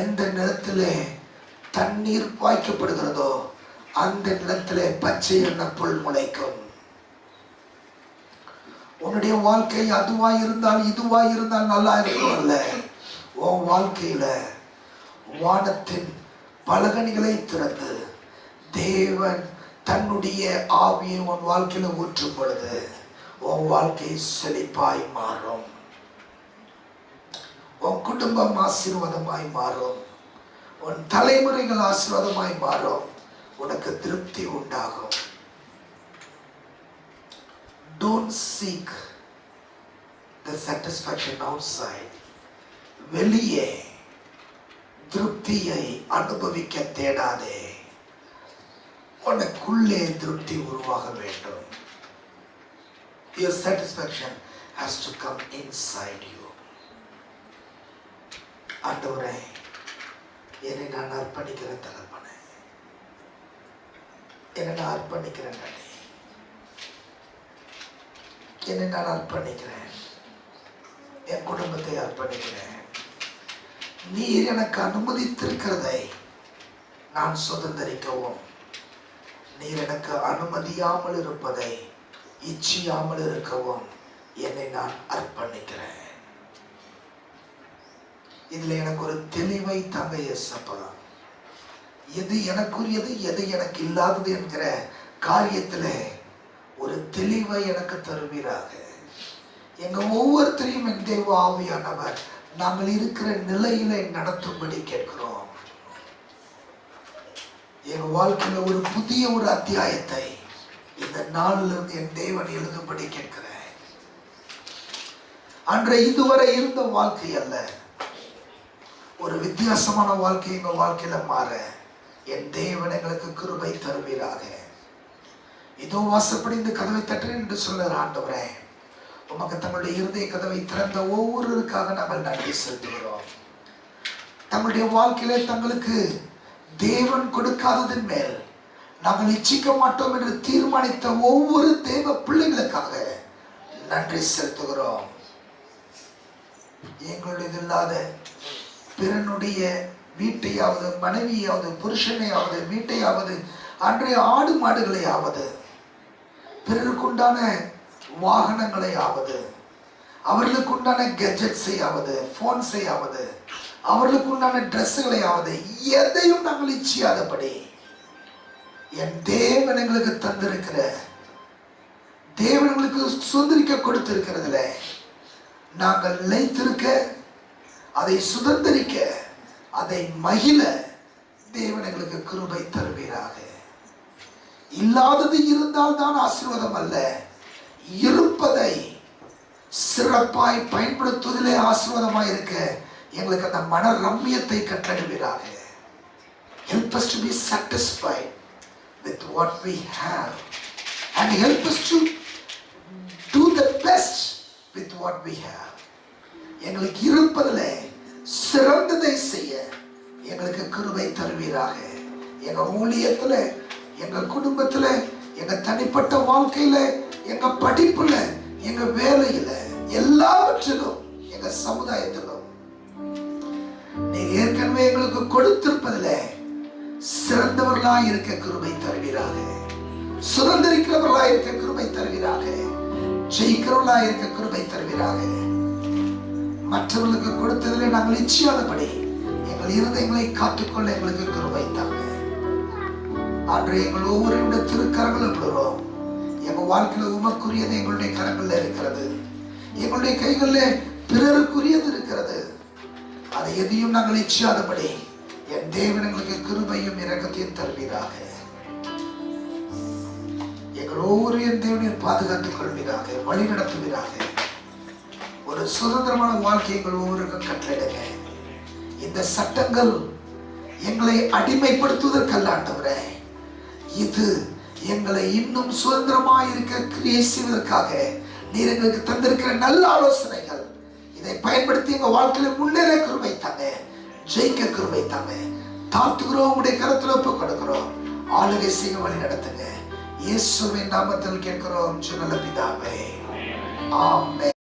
எந்த நிலத்திலே தண்ணீர் பாய்க்கப்படுகிறதோ அந்த நிலத்திலே பச்சை என்ற புல் முளைக்கும். உன்னுடைய வாழ்க்கை அதுவாய் இருந்தால் இதுவாய் இருந்தால் நல்லா இருக்கும் அல்ல. உன் வாழ்க்கையில வானத்தின் பலகணிகளை திறந்து தேவன் தன்னுடைய ஆவியை உன் வாழ்க்கையில ஊற்றும் பொழுது உன் வாழ்க்கை செழிப்பாய் மாறும். உன் குடும்பம் ஆசீர்வாதமாய் மாறும். உன் தலைமுறைகள் ஆசீர்வாதமாய் மாறும். உனக்கு திருப்தி உண்டாகும். Don't seek the satisfaction outside. வெளியே திருப்தியை அனுபவிக்க தேடாதே. உனக்குள்ளே திருப்தி உருவாக வேண்டும். Your satisfaction has to come inside you. ஆண்டவரே, என்னை நான் அர்ப்பணிக்கிறேன் தகப்பனே, என்னை நான் அர்ப்பணிக்கிறேன் டாடி, என்னை நான் அர்ப்பணிக்கிறேன். என் குடும்பத்தை அர்ப்பணிக்கிறேன். நீர் எனக்கு அனுமதித்திருக்கிறதை நான் சுதந்திரிக்கவும், நீர் எனக்கு அனுமதியாமல் இருப்பதை இச்சியாமல் இருக்கவும் என்னை நான் அர்ப்பணிக்கிறேன். இதுல எனக்கு ஒரு தெளிவை தாங்க இயேசப்பா. எது எனக்குரியது, எது எனக்கு இல்லாதது என்கிற காரியத்துல ஒரு தெளிவை எனக்கு தருவீராக. எங்க ஒவ்வொருத்தரையும் என் தேவ ஆவியானவர் நாங்கள் இருக்கிற நிலையில நடத்தும்படி கேட்கிறோம். எங்க வாழ்க்கையில ஒரு புதிய ஒரு அத்தியாயத்தை இந்த நாளிலிருந்து என் தேவன் எழுதும்படி கேட்கிறேன். அன்றைய இதுவரை இருந்த வாழ்க்கை அல்ல, ஒரு வித்தியாசமான வாழ்க்கை எங்க வாழ்க்கையில மாற என் தேவன் எங்களுக்கு கிருபை தருவீராக. இதோ வாசப்படி இந்த கதவை தட்டுறேன் என்று சொல்லுற ஆண்டவரே, உமக்கு தங்களுடைய இருதய கதவை திறந்த ஒவ்வொருவருக்காக நாங்கள் நன்றி செலுத்துகிறோம். தங்களுடைய வாழ்க்கையில தங்களுக்கு தேவன் கொடுக்காததன் மேல் நாங்கள் இச்சிக்க மாட்டோம் என்று தீர்மானித்த ஒவ்வொரு தேவ பிள்ளைகளுக்காக நன்றி செலுத்துகிறோம். எங்களுடைய இல்லாத பிறனுடைய வீட்டையாவது, மனைவியாவது, புருஷனையாவது, வீட்டையாவது, அன்றைய ஆடு மாடுகளையாவது, பிறருக்குண்டான வாகனங்களையாவது, அவர்களுக்குண்டான கெஜெட்ஸையாவது, போன்ஸையாவது, அவர்களுக்குண்டான ட்ரெஸ்ஸுகளையாவது எதையும் நாங்கள் இச்சியாதபடி என் தேவன் எங்களுக்கு தந்திருக்கிற, தேவன் எங்களுக்கு சுதந்திரிக்க கொடுத்திருக்கிறதுல நாங்கள் நிலைத்திருக்க, அதை சுதந்திரிக்க, அதை மகிழ தேவன் எங்களுக்கு கிருபை தருவீராக. இல்லாதது இருந்தால் தான் ஆசீர்வாதம் அல்ல, இருப்பதை சிறப்பாய் பயன்படுத்துவதிலே ஆசீர்வாதமாய் இருக்க எங்களுக்கு அந்த மன ரம்மியத்தை கட்டளையிடுவீராக. Help us to be satisfied with what we have and help us to do the best with what we have. எங்களுக்கு இருப்பதில் சிறந்ததை செய்ய எங்களுக்கு கிருபை தருவீராக. எங்க ஊழியத்துல, எங்க குடும்பத்துல, எங்க தனிப்பட்ட வாழ்க்கையில, எங்க படிப்புல, எங்க வேலையில, எல்லாவற்றிலும், எங்க சமுதாயத்திலும் நீங்க ஏற்கனவே எங்களுக்கு கொடுத்திருப்பதில் சிறந்தவர்களாய் இருக்க கிருபை தருவீராக. சுதந்திரிக்கிறவர்களாய் இருக்க கிருபை தருவீராக. ஜெயிக்கிறவர்களாய் இருக்க கிருபை தருவீராக. மற்றவர்களுக்கு கொடுத்ததிலே நாங்கள் இச்சியாதபடி எங்கள் இருதயங்களை காத்துக்கொள்ள எங்களுக்கு கிருபை தாங்க. அன்று எங்கள் ஒவ்வொருடைய திருக்கரங்களும் விடுறோம். எங்க வாழ்க்கையில உமக்குரியது எங்களுடைய கரங்கள்ல இருக்கிறது, எங்களுடைய கைகளில் பிறருக்குரியது இருக்கிறது. அதை எதையும் நாங்கள் இச்சியாதபடி என் தேவன் எங்களுக்கு கிருபையும் இரக்கத்தையும் தருவீராக. எங்கள் ஒவ்வொரு என் தேவனையும் பாதுகாத்துக் கொள்வீராக, வழி நடத்துவீராக. ஒரு சுதந்திரமான வாழ்க்கை எங்கள் ஒவ்வொருக்கும் கட்டளையிடுங்க. இந்த சட்டங்கள் எங்களை அடிமைப்படுத்துவதற்கல்ல ஆண்டவரே, இது எங்களை இன்னும் சுதந்திரமாக இருக்க கிரியை செய்வதற்காக நீர் எங்களுக்கு தந்திருக்கிற நல்ல ஆலோசனைகள். இதை பயன்படுத்தி எங்க வாழ்க்கையில முன்னேற கிருபை தாங்க, ஜெயிக்க கிருபை தாங்க. தாழ்த்துகிறோம், உடைய கருத்துல ஒப்புக் கொடுக்கிறோம். ஆளுகை செய்ய வழி நடத்துங்க. இயேசுவின் நாமத்தில் கேட்கிறோம் நல்ல பிதாவே, ஆமென்.